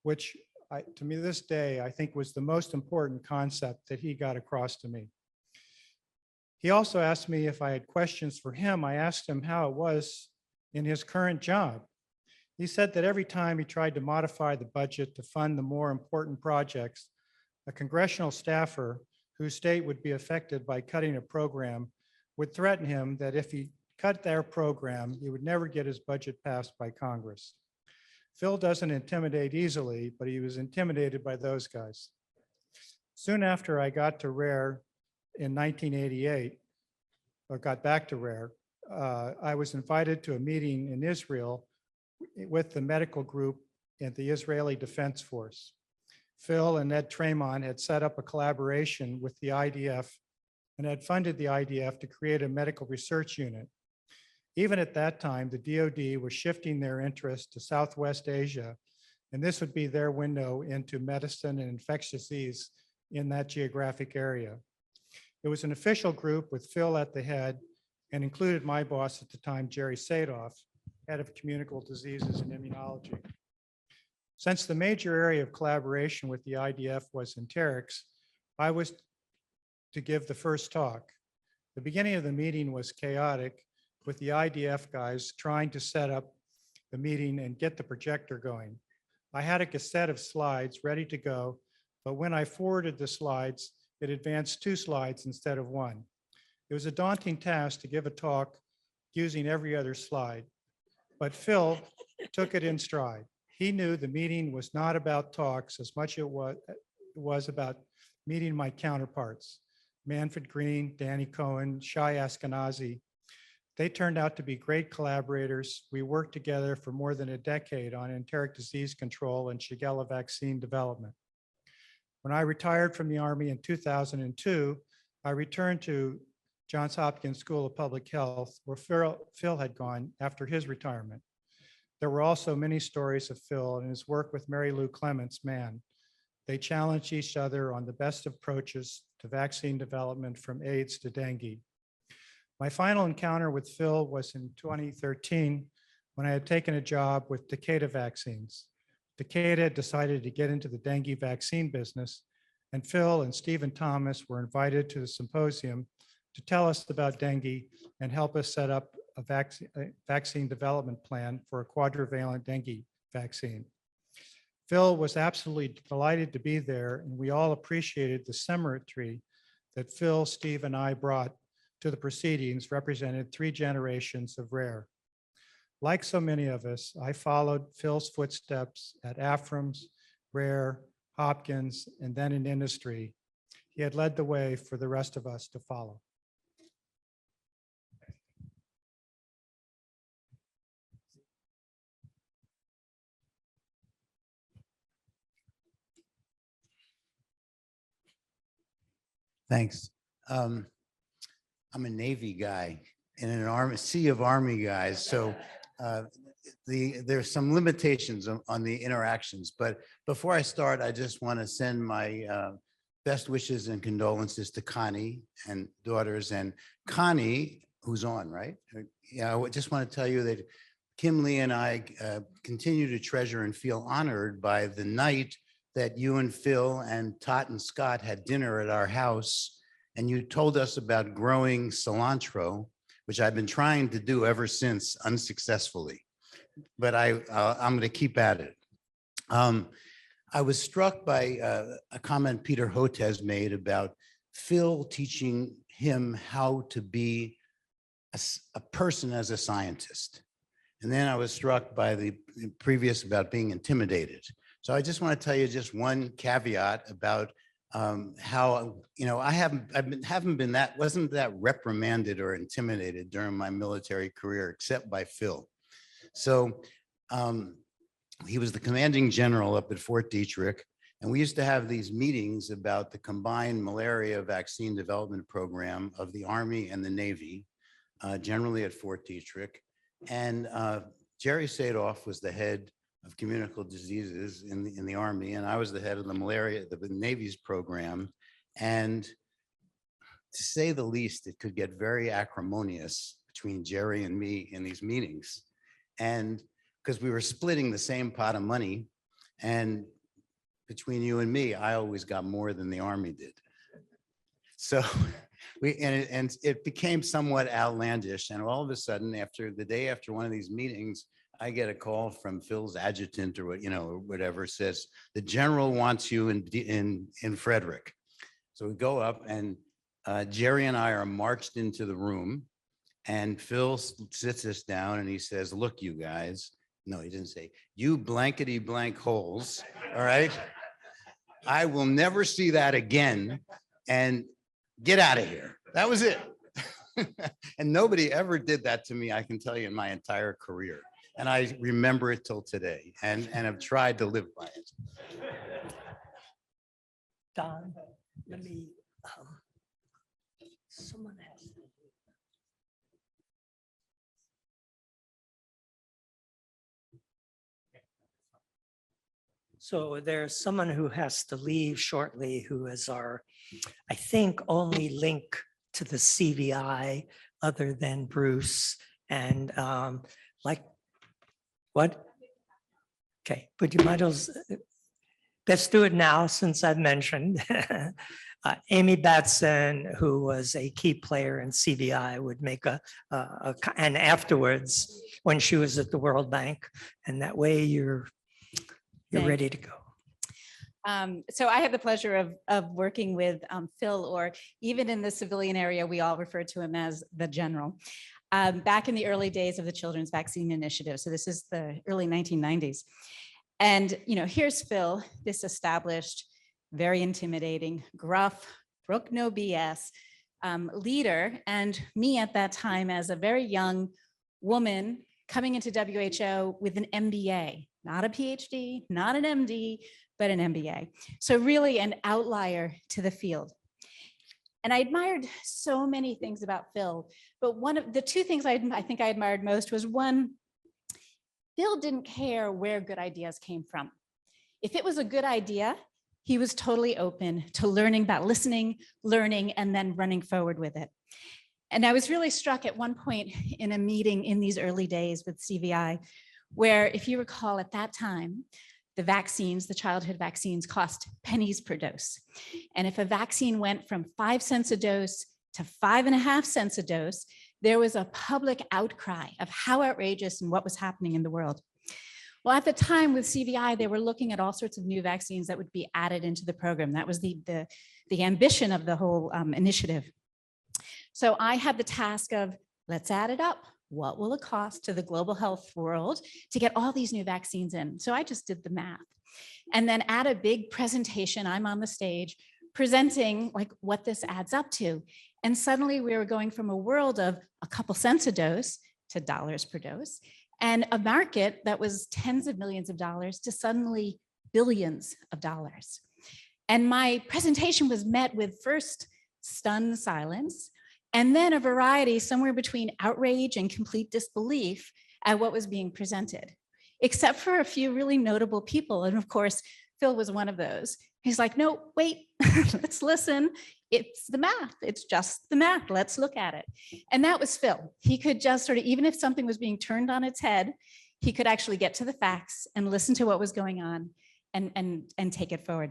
which to me this day, I think was the most important concept that he got across to me. He also asked me if I had questions for him. I asked him how it was in his current job. He said that every time he tried to modify the budget to fund the more important projects, a congressional staffer whose state would be affected by cutting a program would threaten him that if he cut their program, he would never get his budget passed by Congress. Phil doesn't intimidate easily, but he was intimidated by those guys. Soon after I got to RARE in 1988, or got back to RARE, I was invited to a meeting in Israel with the medical group and the Israeli Defense Force. Phil and Ed Tremont had set up a collaboration with the IDF and had funded the IDF to create a medical research unit. Even at that time, the DoD was shifting their interest to Southwest Asia, and this would be their window into medicine and infectious disease in that geographic area. It was an official group with Phil at the head and included my boss at the time, Jerry Sadoff, head of communicable diseases and immunology. Since the major area of collaboration with the IDF was enterics, I was to give the first talk. The beginning of the meeting was chaotic, with the IDF guys trying to set up the meeting and get the projector going. I had a cassette of slides ready to go, but when I forwarded the slides, it advanced 2 slides instead of 1. It was a daunting task to give a talk using every other slide, but Phil took it in stride. He knew the meeting was not about talks as much as it was about meeting my counterparts, Manfred Green, Danny Cohen, Shai Askenazi. They turned out to be great collaborators. We worked together for more than a decade on enteric disease control and Shigella vaccine development. When I retired from the Army in 2002, I returned to Johns Hopkins School of Public Health, where Phil had gone after his retirement. There were also many stories of Phil and his work with Mary Lou Clements Mann. They challenged each other on the best approaches to vaccine development from AIDS to dengue. My final encounter with Phil was in 2013 when I had taken a job with Takeda Vaccines. Takeda had decided to get into the dengue vaccine business, and Phil and Stephen Thomas were invited to the symposium to tell us about dengue and help us set up a vaccine development plan for a quadrivalent dengue vaccine. Phil was absolutely delighted to be there, and we all appreciated the symmetry that Phil, Steve, and I brought to the proceedings, represented 3 generations of RARE. Like so many of us, I followed Phil's footsteps at AFRAMS, RARE, Hopkins, and then in industry. He had led the way for the rest of us to follow. Thanks. I'm a Navy guy in an sea of Army guys, so there's some limitations on the interactions. But before I start, I just want to send my best wishes and condolences to Connie and daughters. And Connie, who's on, right? Yeah, I just want to tell you that Kim Lee and I continue to treasure and feel honored by the night that you and Phil and Tot and Scott had dinner at our house, and you told us about growing cilantro, which I've been trying to do ever since unsuccessfully, but I'm going to keep at it. I was struck by a comment Peter Hotez made about Phil teaching him how to be a person as a scientist. And then I was struck by the previous about being intimidated. So I just want to tell you just one caveat about how, you know, wasn't that reprimanded or intimidated during my military career, except by Phil. So he was the commanding general up at Fort Detrick, and we used to have these meetings about the combined malaria vaccine development program of the Army and the Navy, generally at Fort Detrick. And Jerry Sadoff was the head of communicable diseases in the Army, and I was the head of the Navy's program. And to say the least, it could get very acrimonious between Jerry and me in these meetings. And because we were splitting the same pot of money, and between you and me, I always got more than the Army did. So it became somewhat outlandish. And all of a sudden, the day after one of these meetings, I get a call from Phil's adjutant or whatever, says, the general wants you in Frederick. So we go up, and Jerry and I are marched into the room, and Phil sits us down and he says, look, you guys, no, he didn't say, you blankety blank holes, all right? I will never see that again, and get out of here. That was it. And nobody ever did that to me, I can tell you, in my entire career. And I remember it till today, and have tried to live by it. Don, let me, someone has. So there's someone who has to leave shortly, who is our, I think, only link to the CVI other than Bruce. And what? Okay, but you might as well, let's do it now since I've mentioned. Amy Batson, who was a key player in CVI, would make and afterwards when she was at the World Bank, and that way you're ready to go. So I have the pleasure of working with Phil, or even in the civilian area, we all refer to him as the general. Back in the early days of the Children's Vaccine Initiative. So this is the early 1990s. And, here's Phil, this established, very intimidating, gruff, brook no BS leader. And me at that time as a very young woman coming into WHO with an MBA, not a PhD, not an MD, but an MBA. So really an outlier to the field. And I admired so many things about Phil, but one of the two things I think I admired most was, one, Phil didn't care where good ideas came from. If it was a good idea, he was totally open to learning about listening, learning, and then running forward with it. And I was really struck at one point in a meeting in these early days with CVI, where, if you recall, at that time, the vaccines, the childhood vaccines, cost pennies per dose. And if a vaccine went from 5 cents a dose to 5.5 cents a dose, there was a public outcry of how outrageous and what was happening in the world. Well, at the time with CVI, they were looking at all sorts of new vaccines that would be added into the program. That was the ambition of the whole initiative. So I had the task of, let's add it up. What will it cost to the global health world to get all these new vaccines in? So I just did the math. And then at a big presentation, I'm on the stage presenting like what this adds up to. And suddenly we were going from a world of a couple cents a dose to dollars per dose, and a market that was tens of millions of dollars to suddenly billions of dollars. And my presentation was met with first stunned silence, and then a variety somewhere between outrage and complete disbelief at what was being presented, except for a few really notable people. And of course, Phil was one of those. He's like, no, wait, let's listen. It's the math. It's just the math. Let's look at it. And that was Phil. He could just sort of, even if something was being turned on its head, he could actually get to the facts and listen to what was going on and take it forward.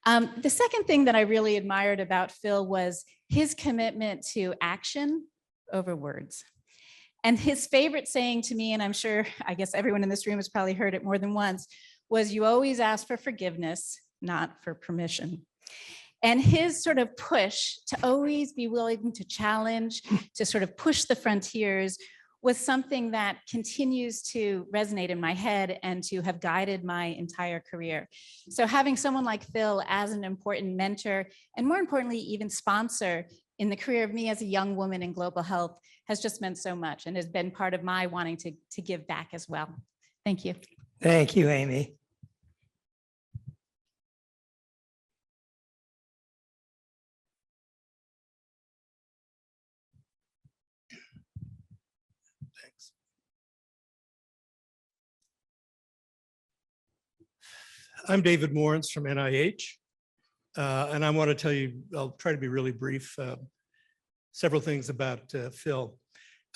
The second thing that I really admired about Phil was his commitment to action over words. And his favorite saying to me, and I guess everyone in this room has probably heard it more than once, was you always ask for forgiveness, not for permission. And his sort of push to always be willing to challenge, to sort of push the frontiers, was something that continues to resonate in my head and to have guided my entire career. So having someone like Phil as an important mentor, and more importantly, even sponsor in the career of me as a young woman in global health, has just meant so much and has been part of my wanting to give back as well. Thank you. Thank you, Amy. I'm David Morens from NIH, and I want to tell you, I'll try to be really brief, several things about Phil.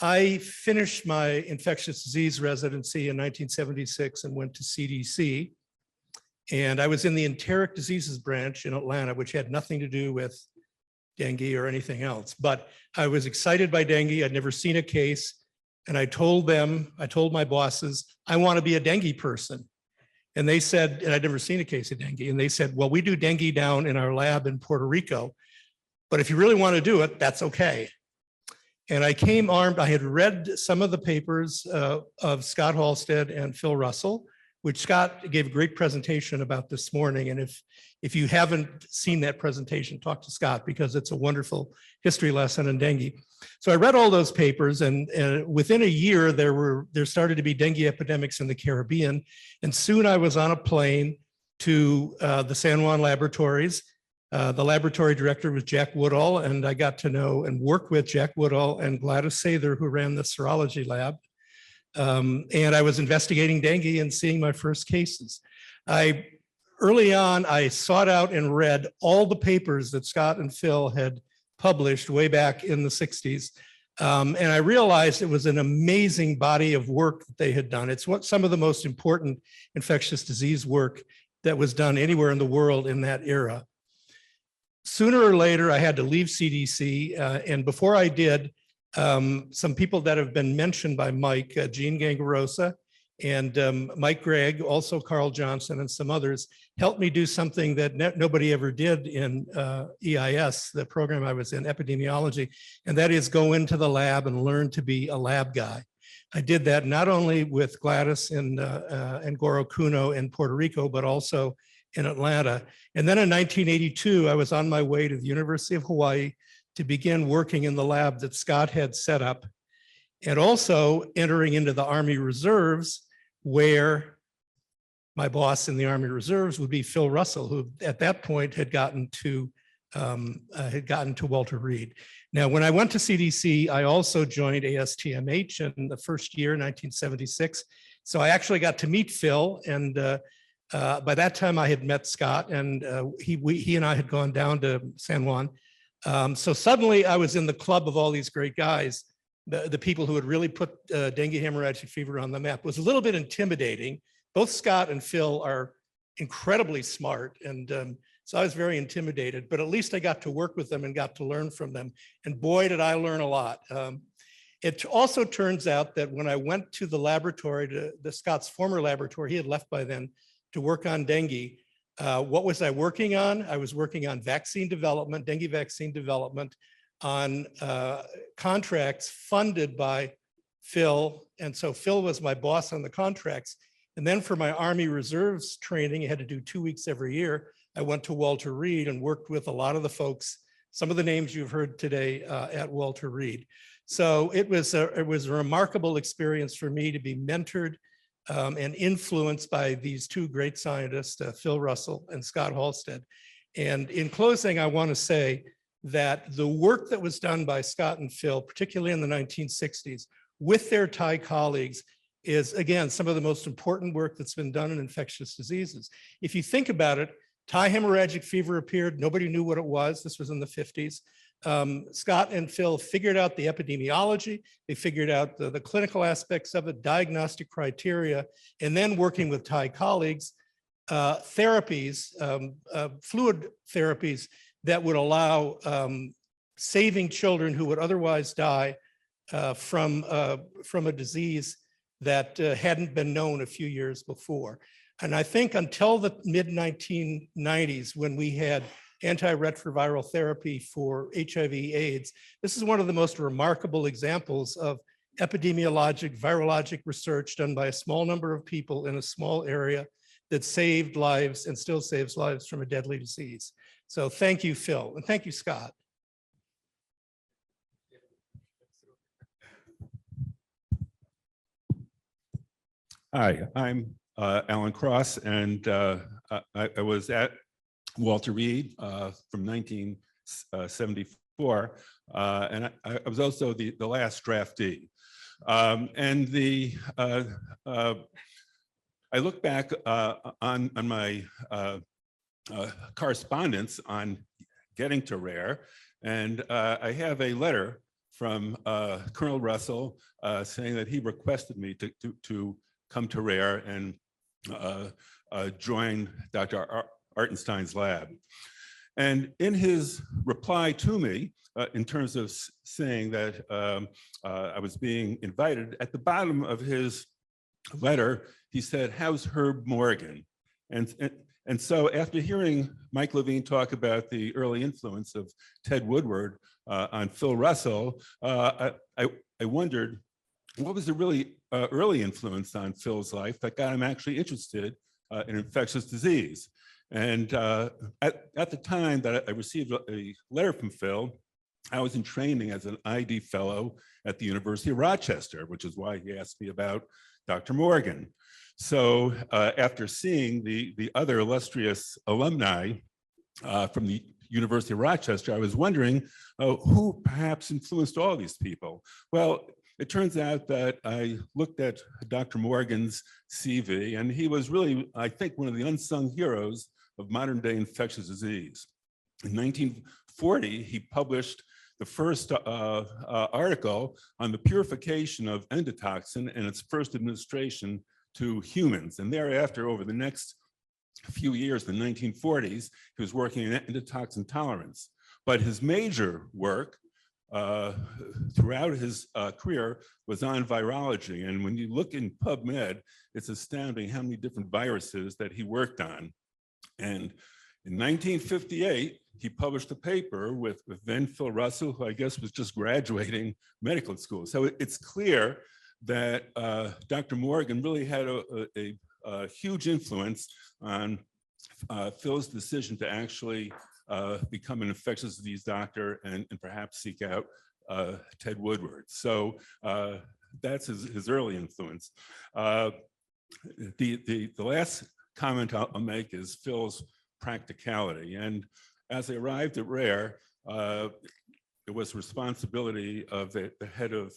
I finished my infectious disease residency in 1976 and went to CDC, and I was in the enteric diseases branch in Atlanta, which had nothing to do with dengue or anything else, but I was excited by dengue. I'd never seen a case, and I told my bosses, I want to be a dengue person. And they said, and I'd never seen a case of dengue, and they said, well, we do dengue down in our lab in Puerto Rico, but if you really want to do it, that's okay. And I came armed. I had read some of the papers of Scott Halstead and Phil Russell, which Scott gave a great presentation about this morning. And if you haven't seen that presentation, talk to Scott, because it's a wonderful history lesson on dengue. So I read all those papers, and within a year, there started to be dengue epidemics in the Caribbean. And soon I was on a plane to the San Juan laboratories. The laboratory director was Jack Woodall, and I got to know and work with Jack Woodall and Gladys Sather, who ran the serology lab. And I was investigating dengue and seeing my first cases. Early on, I sought out and read all the papers that Scott and Phil had published way back in the 60s. And I realized it was an amazing body of work that they had done. It's some of the most important infectious disease work that was done anywhere in the world in that era. Sooner or later, I had to leave CDC. And before I did, some people that have been mentioned by Mike, Jean Gangarosa and Mike Gregg, also Carl Johnson and some others, helped me do something that nobody ever did in EIS, the program I was in, epidemiology, and that is go into the lab and learn to be a lab guy. I did that not only with Gladys and Goro Kuno in Puerto Rico, but also in Atlanta. And then in 1982, I was on my way to the University of Hawaii to begin working in the lab that Scott had set up, and also entering into the Army Reserves, where my boss in the Army Reserves would be Phil Russell, who at that point had gotten to Walter Reed. Now, when I went to CDC, I also joined ASTMH in the first year, 1976. So I actually got to meet Phil, and by that time I had met Scott, and he and I had gone down to San Juan. So suddenly I was in the club of all these great guys, the people who had really put dengue hemorrhagic fever on the map. It was a little bit intimidating. Both Scott and Phil are incredibly smart, and so I was very intimidated, but at least I got to work with them and got to learn from them. And boy, did I learn a lot. It also turns out that when I went to the laboratory, to the Scott's former laboratory, he had left by then, to work on dengue. What was I working on? I was working on vaccine development, dengue vaccine development, on contracts funded by Phil. And so Phil was my boss on the contracts. And then for my Army Reserves training, I had to do 2 weeks every year. I went to Walter Reed and worked with a lot of the folks, some of the names you've heard today at Walter Reed. So it was a remarkable experience for me to be mentored and influenced by these two great scientists, Phil Russell and Scott Halstead. And in closing, I want to say that the work that was done by Scott and Phil, particularly in the 1960s, with their Thai colleagues, is, again, some of the most important work that's been done in infectious diseases. If you think about it, Thai hemorrhagic fever appeared. Nobody knew what it was. This was in the 50s. Scott and Phil figured out the epidemiology. They figured out the clinical aspects of it, diagnostic criteria, and then working with Thai colleagues, therapies, fluid therapies that would allow saving children who would otherwise die from a disease that hadn't been known a few years before. And I think until the mid-1990s, when we had antiretroviral therapy for HIV/AIDS, this is one of the most remarkable examples of epidemiologic, virologic research done by a small number of people in a small area that saved lives and still saves lives from a deadly disease. So thank you, Phil, and thank you, Scott. Hi, I'm Alan Cross, and I was at Walter Reed from 1974, and I was also the last draftee. I look back on my correspondence on getting to RARE, and I have a letter from Colonel Russell saying that he requested me to come to RARE and join Dr. Artenstein's lab. And in his reply to me, in terms of saying that I was being invited, at the bottom of his letter, he said, "How's Herb Morgan?" And so after hearing Mike Levine talk about the early influence of Ted Woodward on Phil Russell, I wondered, what was the really early influence on Phil's life that got him actually interested in infectious disease? And at the time that I received a letter from Phil, I was in training as an ID fellow at the University of Rochester, which is why he asked me about Dr. Morgan. So after seeing the other illustrious alumni from the University of Rochester, I was wondering who perhaps influenced all these people. Well, it turns out that I looked at Dr. Morgan's CV, and he was really, I think, one of the unsung heroes of modern day infectious disease. In 1940, he published the first article on the purification of endotoxin and its first administration to humans. And thereafter, over the next few years, the 1940s, he was working in endotoxin tolerance. But his major work throughout his career was on virology. And when you look in PubMed, it's astounding how many different viruses that he worked on. And in 1958, he published a paper with then Phil Russell, who I guess was just graduating medical school. So it's clear that Dr. Morgan really had a huge influence on Phil's decision to actually become an infectious disease doctor and perhaps seek out Ted Woodward. So that's his early influence. The last comment I'll make is Phil's practicality. And as I arrived at RARE, it was responsibility of the head of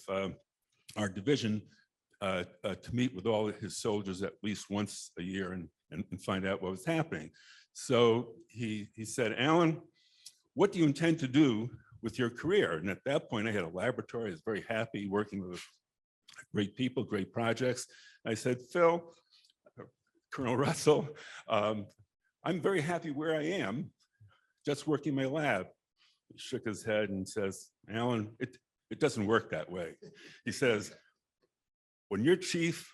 our division to meet with all of his soldiers at least once a year and find out what was happening. So he said, "Alan, what do you intend to do with your career?" And at that point, I had a laboratory. I was very happy working with great people, great projects. I said, "Phil, Colonel Russell, I'm very happy where I am, just working my lab." He shook his head and says, "Alan, it doesn't work that way." He says, "When your chief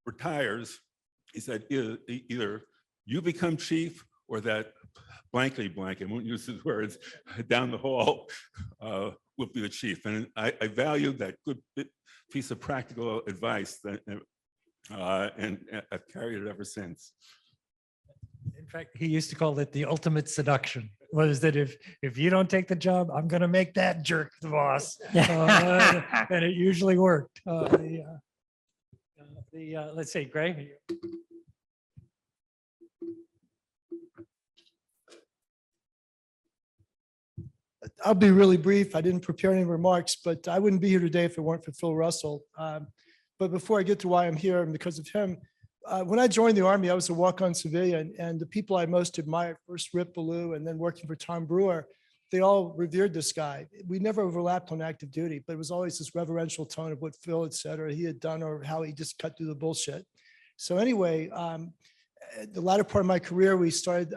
retires," he said, either you become chief or that blankety blank, I won't use his words, down the hall will be the chief. And I value that good piece of practical advice and I've carried it ever since. In fact, he used to call it the ultimate seduction. Was that if you don't take the job, I'm going to make that jerk the boss. And it usually worked. Let's see, Gray. I'll be really brief. I didn't prepare any remarks, but I wouldn't be here today if it weren't for Phil Russell. But before I get to why I'm here, and because of him, when I joined the Army, I was a walk-on civilian, and the people I most admired, first Rip Ballou and then working for Tom Brewer, they all revered this guy. We never overlapped on active duty, but it was always this reverential tone of what Phil, et cetera, he had done or how he just cut through the bullshit. So anyway, the latter part of my career, we started,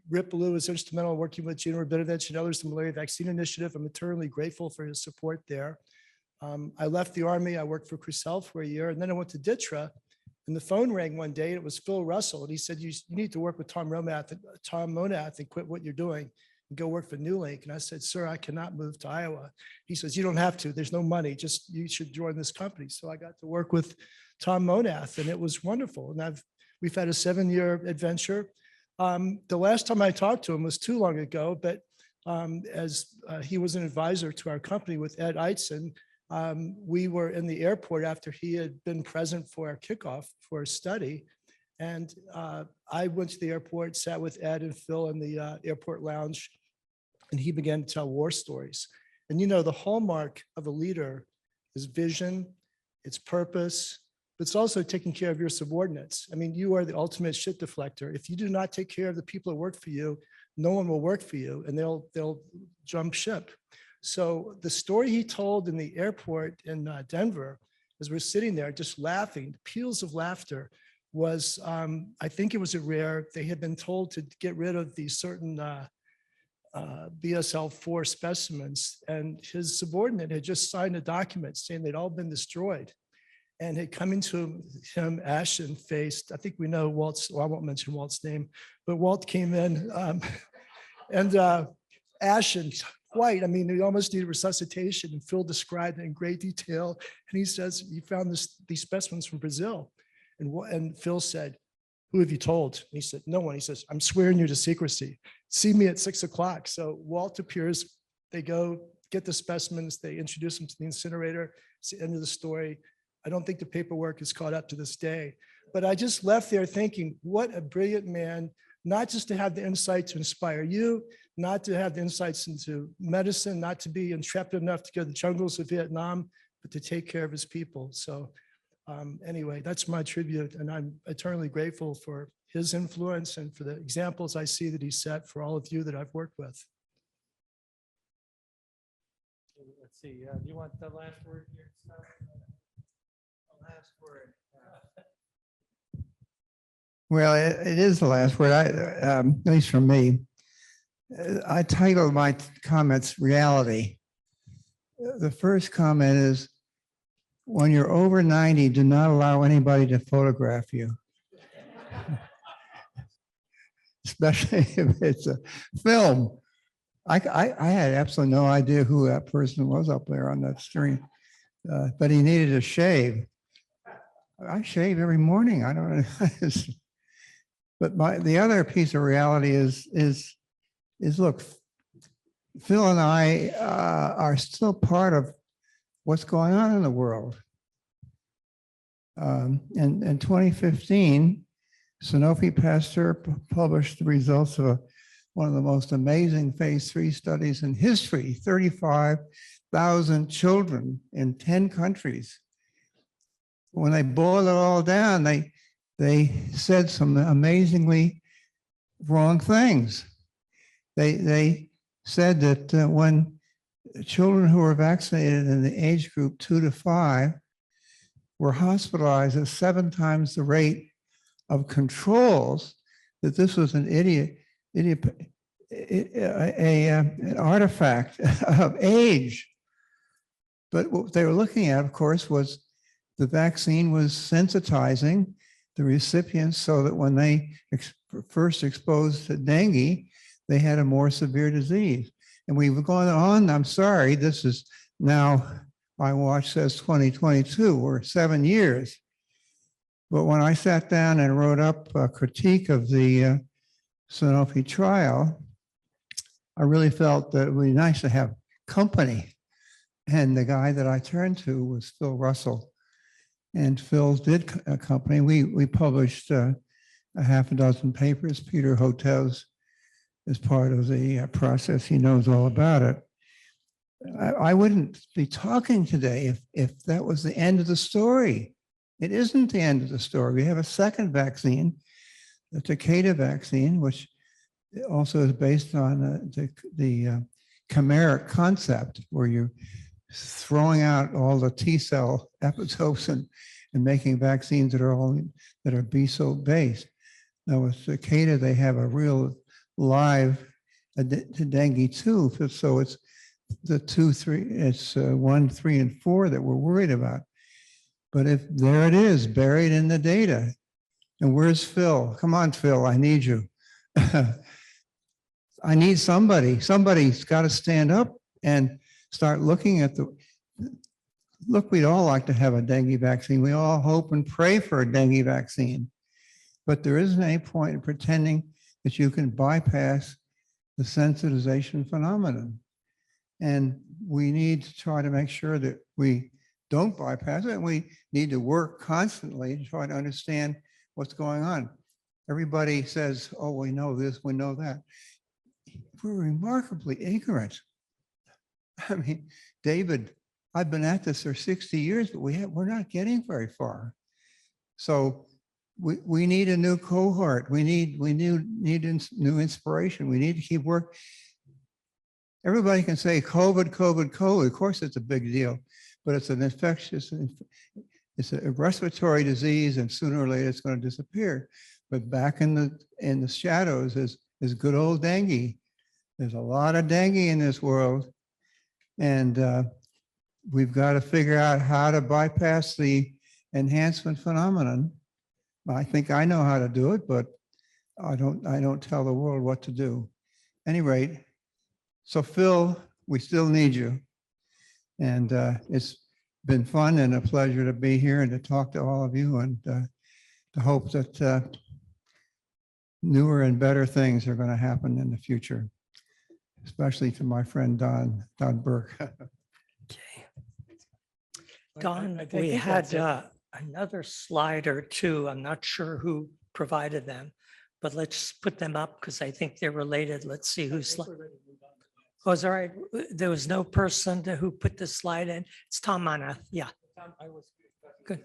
Rip Ballou was instrumental in working with Gina Rabinovich and others, the Malaria Vaccine Initiative. I'm eternally grateful for his support there. I left the Army. I worked for Crisell for a year, and then I went to DITRA. And the phone rang one day, and it was Phil Russell. And he said, you need to work with Tom Monath and quit what you're doing and go work for New Link. And I said, sir, I cannot move to Iowa. He says, you don't have to. There's no money. Just you should join this company. So I got to work with Tom Monath, and it was wonderful. And we've had a 7-year adventure. The last time I talked to him was too long ago, but as he was an advisor to our company with Ed Eitzen, we were in the airport after he had been present for our kickoff for a study. And I went to the airport, sat with Ed and Phil in the airport lounge, and he began to tell war stories. And you know, the hallmark of a leader is vision, it's purpose, but it's also taking care of your subordinates. I mean, you are the ultimate shit deflector. If you do not take care of the people that work for you, no one will work for you, and they'll jump ship. So the story he told in the airport in Denver, as we're sitting there just laughing, peals of laughter, was, I think it was a rare, they had been told to get rid of these certain BSL-4 specimens, and his subordinate had just signed a document saying they'd all been destroyed, and had come into him ashen-faced. I think we know Walt's, well, I won't mention Walt's name, but Walt came in and ashen, white. I mean, he almost needed resuscitation, and Phil described it in great detail. And he says, you found these specimens from Brazil. And Phil said, who have you told? And he said, no one. He says, I'm swearing you to secrecy. See me at 6 o'clock. So Walt appears, they go get the specimens, they introduce them to the incinerator. It's the end of the story. I don't think the paperwork is caught up to this day. But I just left there thinking, what a brilliant man, not just to have the insight to inspire you, not to have the insights into medicine, not to be intrepid enough to go to the jungles of Vietnam, but to take care of his people. So anyway, that's my tribute. And I'm eternally grateful for his influence and for the examples I see that he set for all of you that I've worked with. Let's see, do you want the last word here? Last word. Well, it is the last word, at least from me. I titled my comments reality. The first comment is, when you're over 90, do not allow anybody to photograph you. Especially if it's a film. I had absolutely no idea who that person was up there on that screen, but he needed a shave. I shave every morning. I don't know. But the other piece of reality is look, Phil and I are still part of what's going on in the world. In 2015, Sanofi Pasteur published the results of one of the most amazing phase 3 studies in history, 35,000 children in 10 countries. When they boiled it all down, they said some amazingly wrong things. They said that when children who were vaccinated in the age group 2 to 5 were hospitalized at 7 times the rate of controls, that this was an an artifact of age. But what they were looking at, of course, was the vaccine was sensitizing the recipients so that when they first exposed to dengue, they had a more severe disease. And we've gone on, I'm sorry, this is now, my watch says 2022, or 7 years. But when I sat down and wrote up a critique of the Sanofi trial, I really felt that it would be nice to have company. And the guy that I turned to was Phil Russell. And Phil did accompany. We published a half a dozen papers. Peter Hotez is part of the process. He knows all about it. I wouldn't be talking today if that was the end of the story. It isn't the end of the story. We have a second vaccine, the Takeda vaccine, which also is based on the chimeric concept, where you're throwing out all the T cell epitopes and making vaccines that are B cell based. Now with Takeda, they have a real live dengue too, so it's the 2, 3, it's 1, 3, and 4 that we're worried about. But if there it is, buried in the data. And where's Phil? Come on, Phil, I need you. I need somebody. Somebody's got to stand up and start looking at the, look, we'd all like to have a dengue vaccine. We all hope and pray for a dengue vaccine. But there isn't any point in pretending that you can bypass the sensitization phenomenon. And we need to try to make sure that we don't bypass it. And we need to work constantly to try to understand what's going on. Everybody says, oh, we know this, we know that. We're remarkably ignorant. I mean, David, I've been at this for 60 years, but we're not getting very far. So we need a new cohort. We need new inspiration. We need to keep working. Everybody can say COVID, COVID, COVID. Of course, it's a big deal, but it's an infectious, it's a respiratory disease, and sooner or later it's going to disappear. But back in the shadows is good old dengue. There's a lot of dengue in this world, and we've got to figure out how to bypass the enhancement phenomenon. I think I know how to do it, but I don't tell the world what to do. At any rate, so Phil, we still need you. And it's been fun and a pleasure to be here and to talk to all of you, and to hope that newer and better things are going to happen in the future, especially to my friend Don Burke. Don, I we think had that's another slide or two. I'm not sure who provided them, but let's put them up because I think they're related. Let's see who's. Oh, is all right. There was no person who put the slide in. It's Tom Manath. Yeah. Good.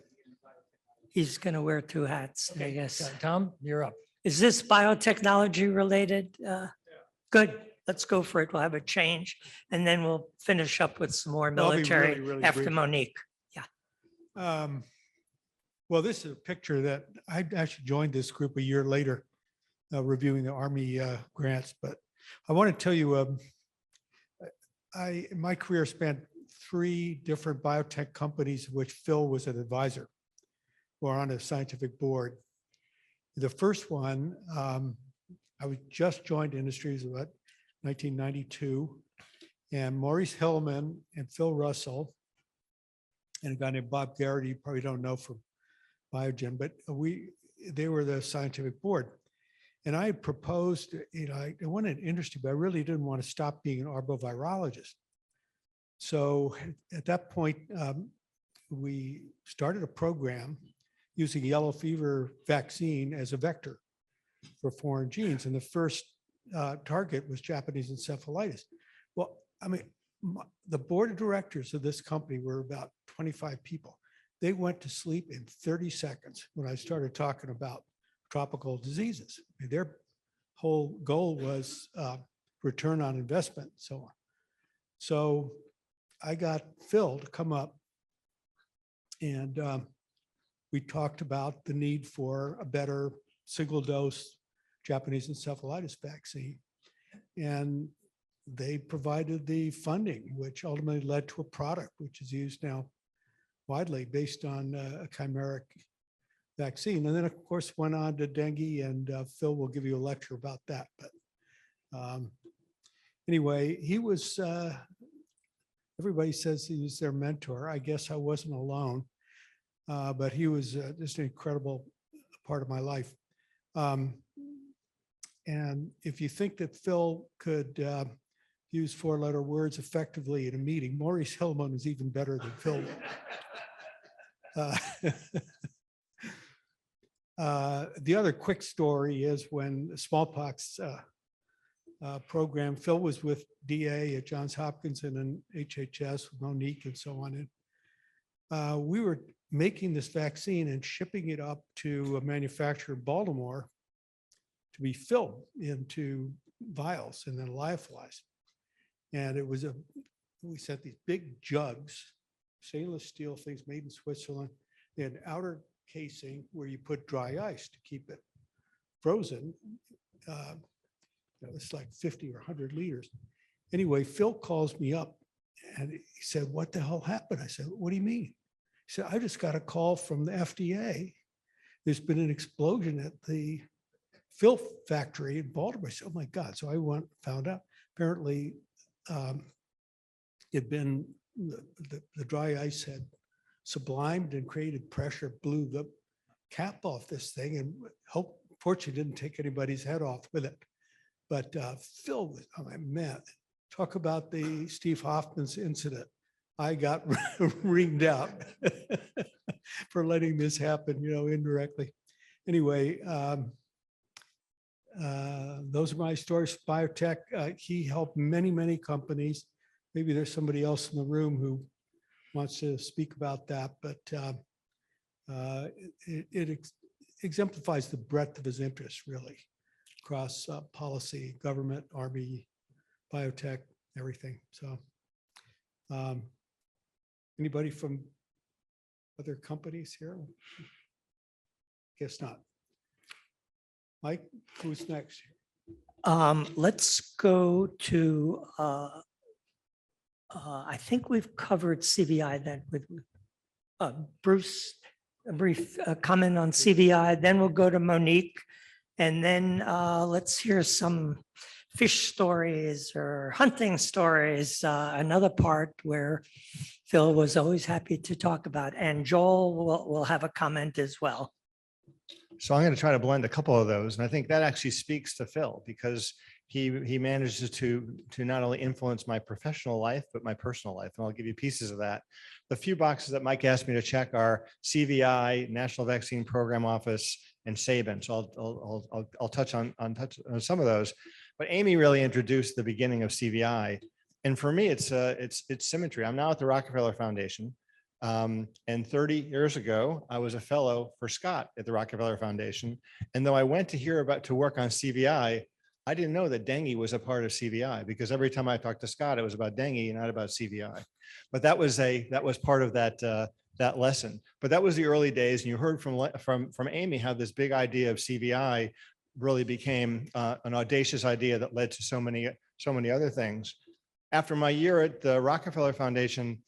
He's going to wear 2 hats, I guess. Tom, you're up. Is this biotechnology related? Good. Let's go for it. We'll have a change and then we'll finish up with some more Well, I'll be military really after brief. Monique. Well, this is a picture that I actually joined this group a year later, reviewing the Army grants. But I want to tell you, my career spanned 3 different biotech companies, of which Phil was an advisor or on a scientific board. The first one, I was just joined industries about 1992, and Maurice Hillman and Phil Russell and a guy named Bob Garrity, you probably don't know from Biogen, but they were the scientific board. And I proposed, I wanted industry, but I really didn't want to stop being an arbovirologist. So at that point, we started a program using yellow fever vaccine as a vector for foreign genes. And the first target was Japanese encephalitis. Well, I mean, the board of directors of this company were about 25 people. They went to sleep in 30 seconds when I started talking about tropical diseases. I mean, their whole goal was return on investment and so on. So I got Phil to come up, and we talked about the need for a better single dose Japanese encephalitis vaccine. And they provided the funding, which ultimately led to a product which is used now widely based on a chimeric vaccine. And then, of course, went on to dengue, and Phil will give you a lecture about that. But anyway, he was, everybody says he was their mentor. I guess I wasn't alone, but he was just an incredible part of my life. And if you think that Phil could use 4-letter words effectively in a meeting, Maurice Hillman is even better than Phil. The other quick story is when the smallpox program, Phil was with DA at Johns Hopkins and then HHS with Monique and so on. And we were making this vaccine and shipping it up to a manufacturer in Baltimore to be filled into vials and then lyophilized. And it was we sent these big jugs, stainless steel things made in Switzerland. They had an outer casing where you put dry ice to keep it frozen. It's like 50 or 100 liters. Anyway, Phil calls me up and he said, "What the hell happened?" I said, "What do you mean?" He said, "I just got a call from the FDA. There's been an explosion at the Phil factory in Baltimore." I said, "Oh my God." So I went, found out. Apparently, it'd been, the dry ice had sublimed and created pressure, blew the cap off this thing, and fortunately didn't take anybody's head off with it. But Phil was, oh man, talk about the Steve Hoffman's incident. I got reamed out for letting this happen, indirectly. Anyway, those are my stories. Biotech, he helped many, many companies. Maybe there's somebody else in the room who wants to speak about that, but it exemplifies the breadth of his interests, really, across policy, government, Army, biotech, everything. So anybody from other companies here? Guess not. Mike, who's next? Let's go to, I think we've covered CVI then with Bruce, a brief comment on CVI, then we'll go to Monique, and then let's hear some fish stories or hunting stories, another part where Phil was always happy to talk about, and Joel will have a comment as well. So I'm going to try to blend a couple of those. And I think that actually speaks to Phil, because he manages to not only influence my professional life, but my personal life. And I'll give you pieces of that. The few boxes that Mike asked me to check are CVI, National Vaccine Program Office, and Sabin. So I'll touch on some of those. But Amy really introduced the beginning of CVI. And for me, it's symmetry. I'm now at the Rockefeller Foundation. And 30 years ago, I was a fellow for Scott at the Rockefeller Foundation. And though I went to work on CVI, I didn't know that dengue was a part of CVI, because every time I talked to Scott, it was about dengue, not about CVI. But that was part of that lesson. But that was the early days, and you heard from Amy how this big idea of CVI really became an audacious idea that led to so many other things. After my year at the Rockefeller Foundation,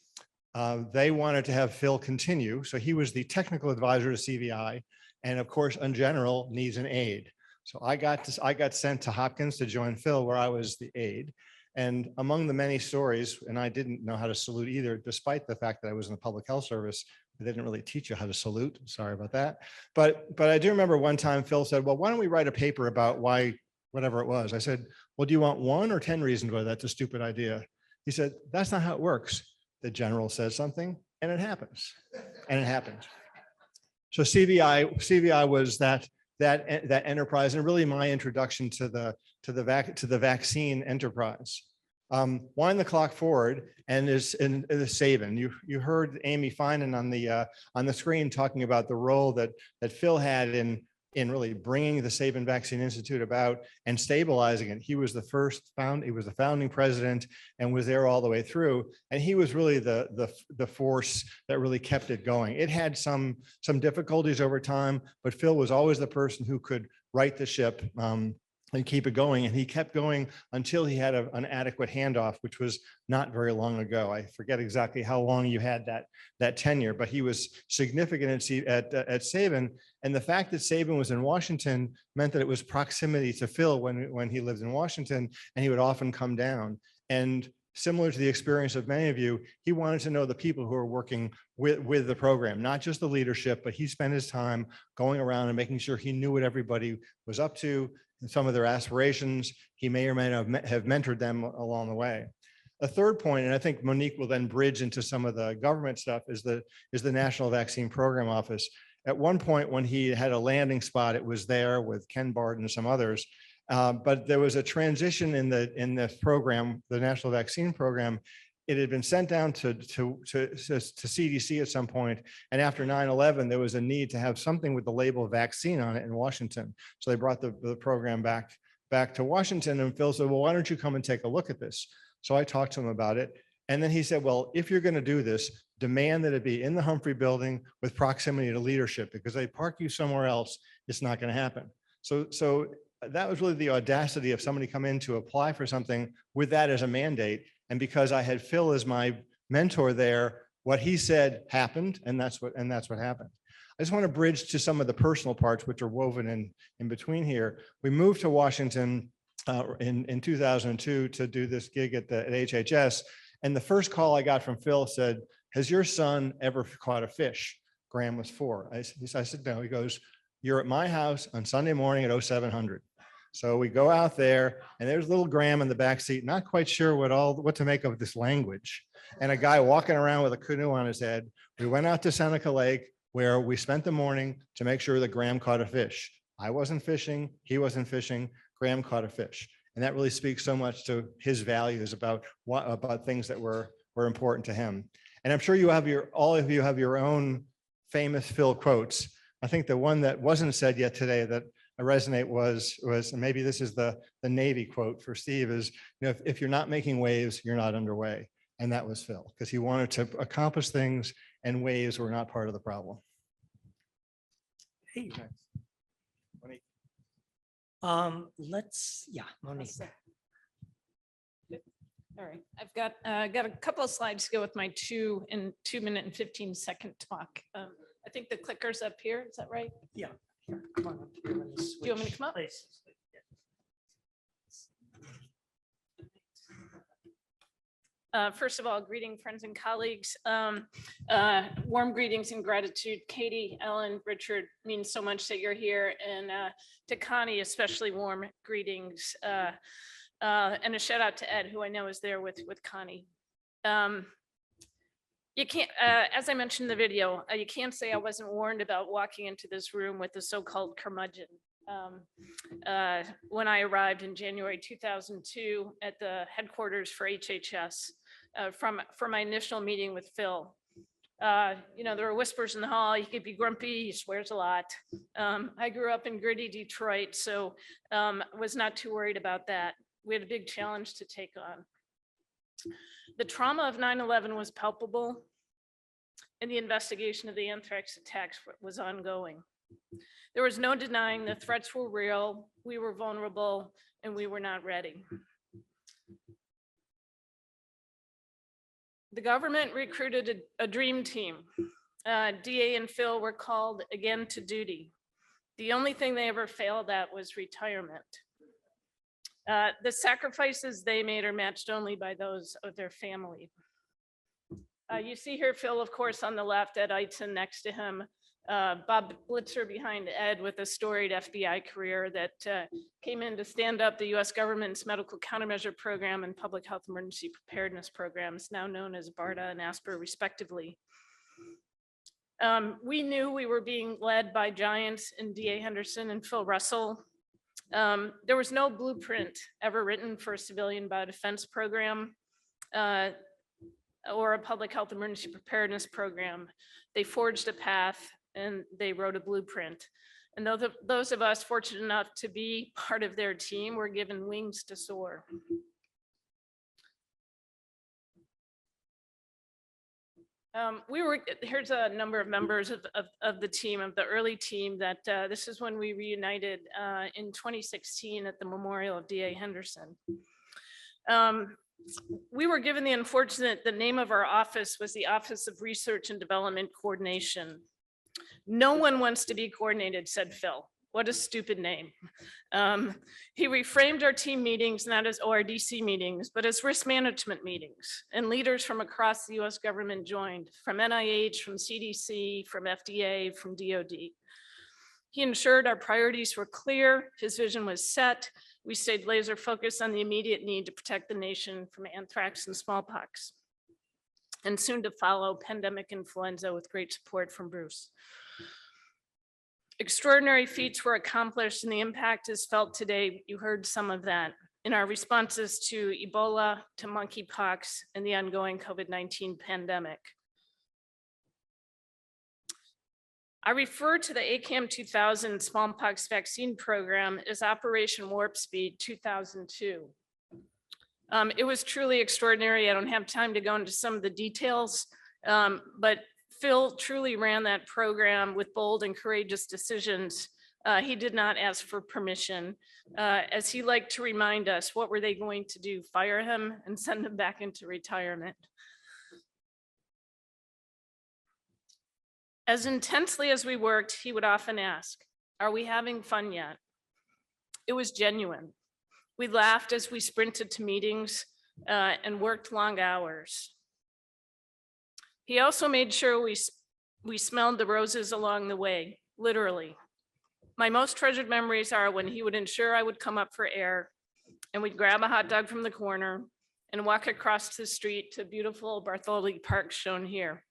they wanted to have Phil continue. So he was the technical advisor to CVI, and of course, in general, needs an aide. So I got sent to Hopkins to join Phil, where I was the aide. And among the many stories, and I didn't know how to salute either, despite the fact that I was in the public health service, they didn't really teach you how to salute. Sorry about that. But I do remember one time Phil said, "Well, why don't we write a paper about why, whatever it was?" I said, "Well, do you want 1 or 10 reasons why that's a stupid idea?" He said, "That's not how it works. The general says something and it happens." And it happened. So CVI was that enterprise, and really my introduction to the vaccine enterprise. Wind the clock forward, and is in the Sabin. You heard Amy Finan on the screen talking about the role that Phil had in really bringing the Sabin Vaccine Institute about and stabilizing it. He was the founding president and was there all the way through. And he was really the force that really kept it going. It had some difficulties over time, but Phil was always the person who could right the ship and keep it going. And he kept going until he had an adequate handoff, which was not very long ago. I forget exactly how long you had that tenure, but he was significant at Sabin. And the fact that Sabin was in Washington meant that it was proximity to Phil when he lived in Washington, and he would often come down. And similar to the experience of many of you, he wanted to know the people who are working with the program, not just the leadership, but he spent his time going around and making sure he knew what everybody was up to and some of their aspirations. He may or may not have mentored them along the way. A third point, and I think Monique will then bridge into some of the government stuff, is the National Vaccine Program Office. At one point when he had a landing spot, it was there with Ken Barton and some others. But there was a transition in the program, the National Vaccine Program. It had been sent down to CDC at some point, and after 9/11, there was a need to have something with the label vaccine on it in Washington. So they brought the program back to Washington, and Phil said, "Well, why don't you come and take a look at this?" So I talked to him about it, and then he said, "Well, if you're going to do this, demand that it be in the Humphrey building with proximity to leadership, because they park you somewhere else, it's not going to happen." So that was really the audacity of somebody come in to apply for something with that as a mandate. And because I had Phil as my mentor there, what he said happened, and that's what happened. I just want to bridge to some of the personal parts which are woven in between here. We moved to Washington in 2002 to do this gig at HHS. And the first call I got from Phil said, "Has your son ever caught a fish?" Graham was 4. I said, "No." He goes, "You're at my house on Sunday morning at 0700. So we go out there and there's little Graham in the back seat, not quite sure what to make of this language. And a guy walking around with a canoe on his head. We went out to Seneca Lake where we spent the morning to make sure that Graham caught a fish. I wasn't fishing, he wasn't fishing, Graham caught a fish. And that really speaks so much to his values about things that were important to him. And I'm sure all of you have your own famous Phil quotes. I think the one that wasn't said yet today that I resonate was, and maybe this is the Navy quote for Steve, is, if you're not making waves, you're not underway. And that was Phil, because he wanted to accomplish things and waves were not part of the problem. Hey. Monique. All right, I've got a couple of slides to go with my 2 minute and 15-second talk. I think the clicker's up here. Is that right? Yeah. Here, come on up here. Do you want me to come up? Please. First of all, greeting friends and colleagues. Warm greetings and gratitude. Katie, Ellen, Richard, means so much that you're here. And to Connie, especially warm greetings. And a shout out to Ed, who I know is there with Connie. You can't, as I mentioned in the video, you can't say I wasn't warned about walking into this room with the so-called curmudgeon. When I arrived in January 2002 at the headquarters for HHS for my initial meeting with Phil. There were whispers in the hall. He could be grumpy. He swears a lot. I grew up in gritty Detroit, so was not too worried about that. We had a big challenge to take on. The trauma of 9/11 was palpable, and the investigation of the anthrax attacks was ongoing. There was no denying the threats were real, we were vulnerable, and we were not ready. The government recruited a dream team. DA and Phil were called again to duty. The only thing they ever failed at was retirement. The sacrifices they made are matched only by those of their family. You see here Phil, of course, on the left, Ed Eitzen next to him, Bob Blitzer behind Ed with a storied FBI career that came in to stand up the US government's medical countermeasure program and public health emergency preparedness programs, now known as BARDA and ASPR respectively. We knew we were being led by giants in DA Henderson and Phil Russell. There was no blueprint ever written for a civilian biodefense program or a public health emergency preparedness program. They forged a path and they wrote a blueprint. And those of us fortunate enough to be part of their team were given wings to soar. Here's a number of members of the team, of the early team, that this is when we reunited in 2016 at the memorial of DA Henderson. We were given the name of our office was the Office of Research and Development Coordination. No one wants to be coordinated, said Phil. What a stupid name. He reframed our team meetings not as ORDC meetings, but as risk management meetings. And leaders from across the US government joined, from NIH, from CDC, from FDA, from DOD. He ensured our priorities were clear, his vision was set. We stayed laser focused on the immediate need to protect the nation from anthrax and smallpox. And soon to follow, pandemic influenza with great support from Bruce. Extraordinary feats were accomplished and the impact is felt today. You heard some of that in our responses to Ebola, to monkeypox, and the ongoing COVID-19 pandemic. I refer to the ACAM 2000 smallpox vaccine program as Operation Warp Speed 2002. It was truly extraordinary. I don't have time to go into some of the details, but Phil truly ran that program with bold and courageous decisions He did not ask for permission. As he liked to remind us, what were they going to do? Fire him and send him back into retirement? As intensely as we worked, he would often ask, "Are we having fun yet?" It was genuine. We laughed as we sprinted to meetings and worked long hours. He also made sure we smelled the roses along the way, literally. My most treasured memories are when he would ensure I would come up for air, and we'd grab a hot dog from the corner and walk across the street to beautiful Bartholdi Park shown here.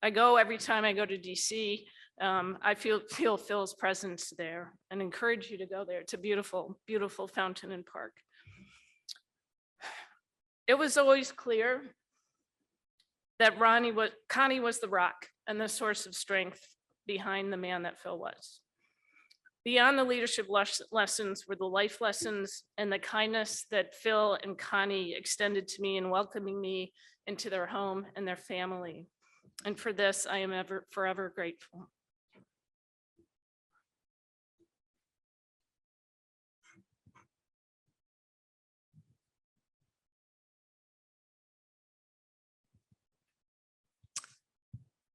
I go every time I go to DC. I feel Phil's presence there and encourage you to go there. It's a beautiful, beautiful fountain and park. It was always clear that Connie was the rock and the source of strength behind the man that Phil was. Beyond the leadership lessons were the life lessons and the kindness that Phil and Connie extended to me in welcoming me into their home and their family. And for this, I am forever grateful.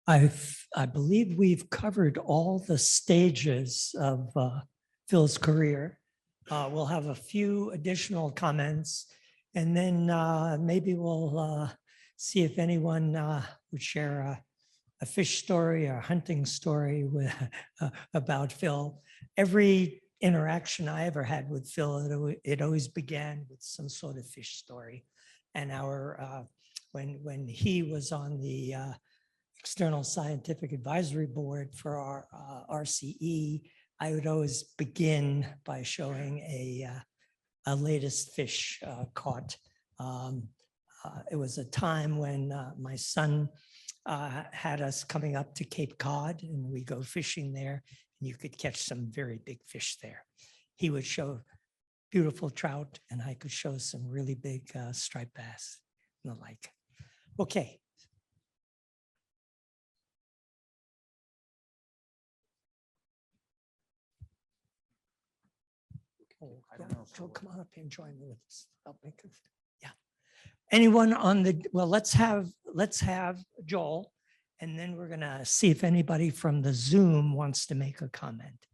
I believe we've covered all the stages of Phil's career. We'll have a few additional comments, and then maybe we'll see if anyone would share a fish story or a hunting story with, about Phil. Every interaction I ever had with Phil, it always began with some sort of fish story. And when he was on the External Scientific Advisory Board for our RCE, I would always begin by showing a latest fish caught. It was a time when my son had us coming up to Cape Cod, and we go fishing there, and you could catch some very big fish there. He would show beautiful trout, and I could show some really big striped bass and the like. Okay. Yeah, Joe, come on up here and join me with this. Yeah. Anyone on the, well, let's have Joel, and then we're gonna see if anybody from the Zoom wants to make a comment.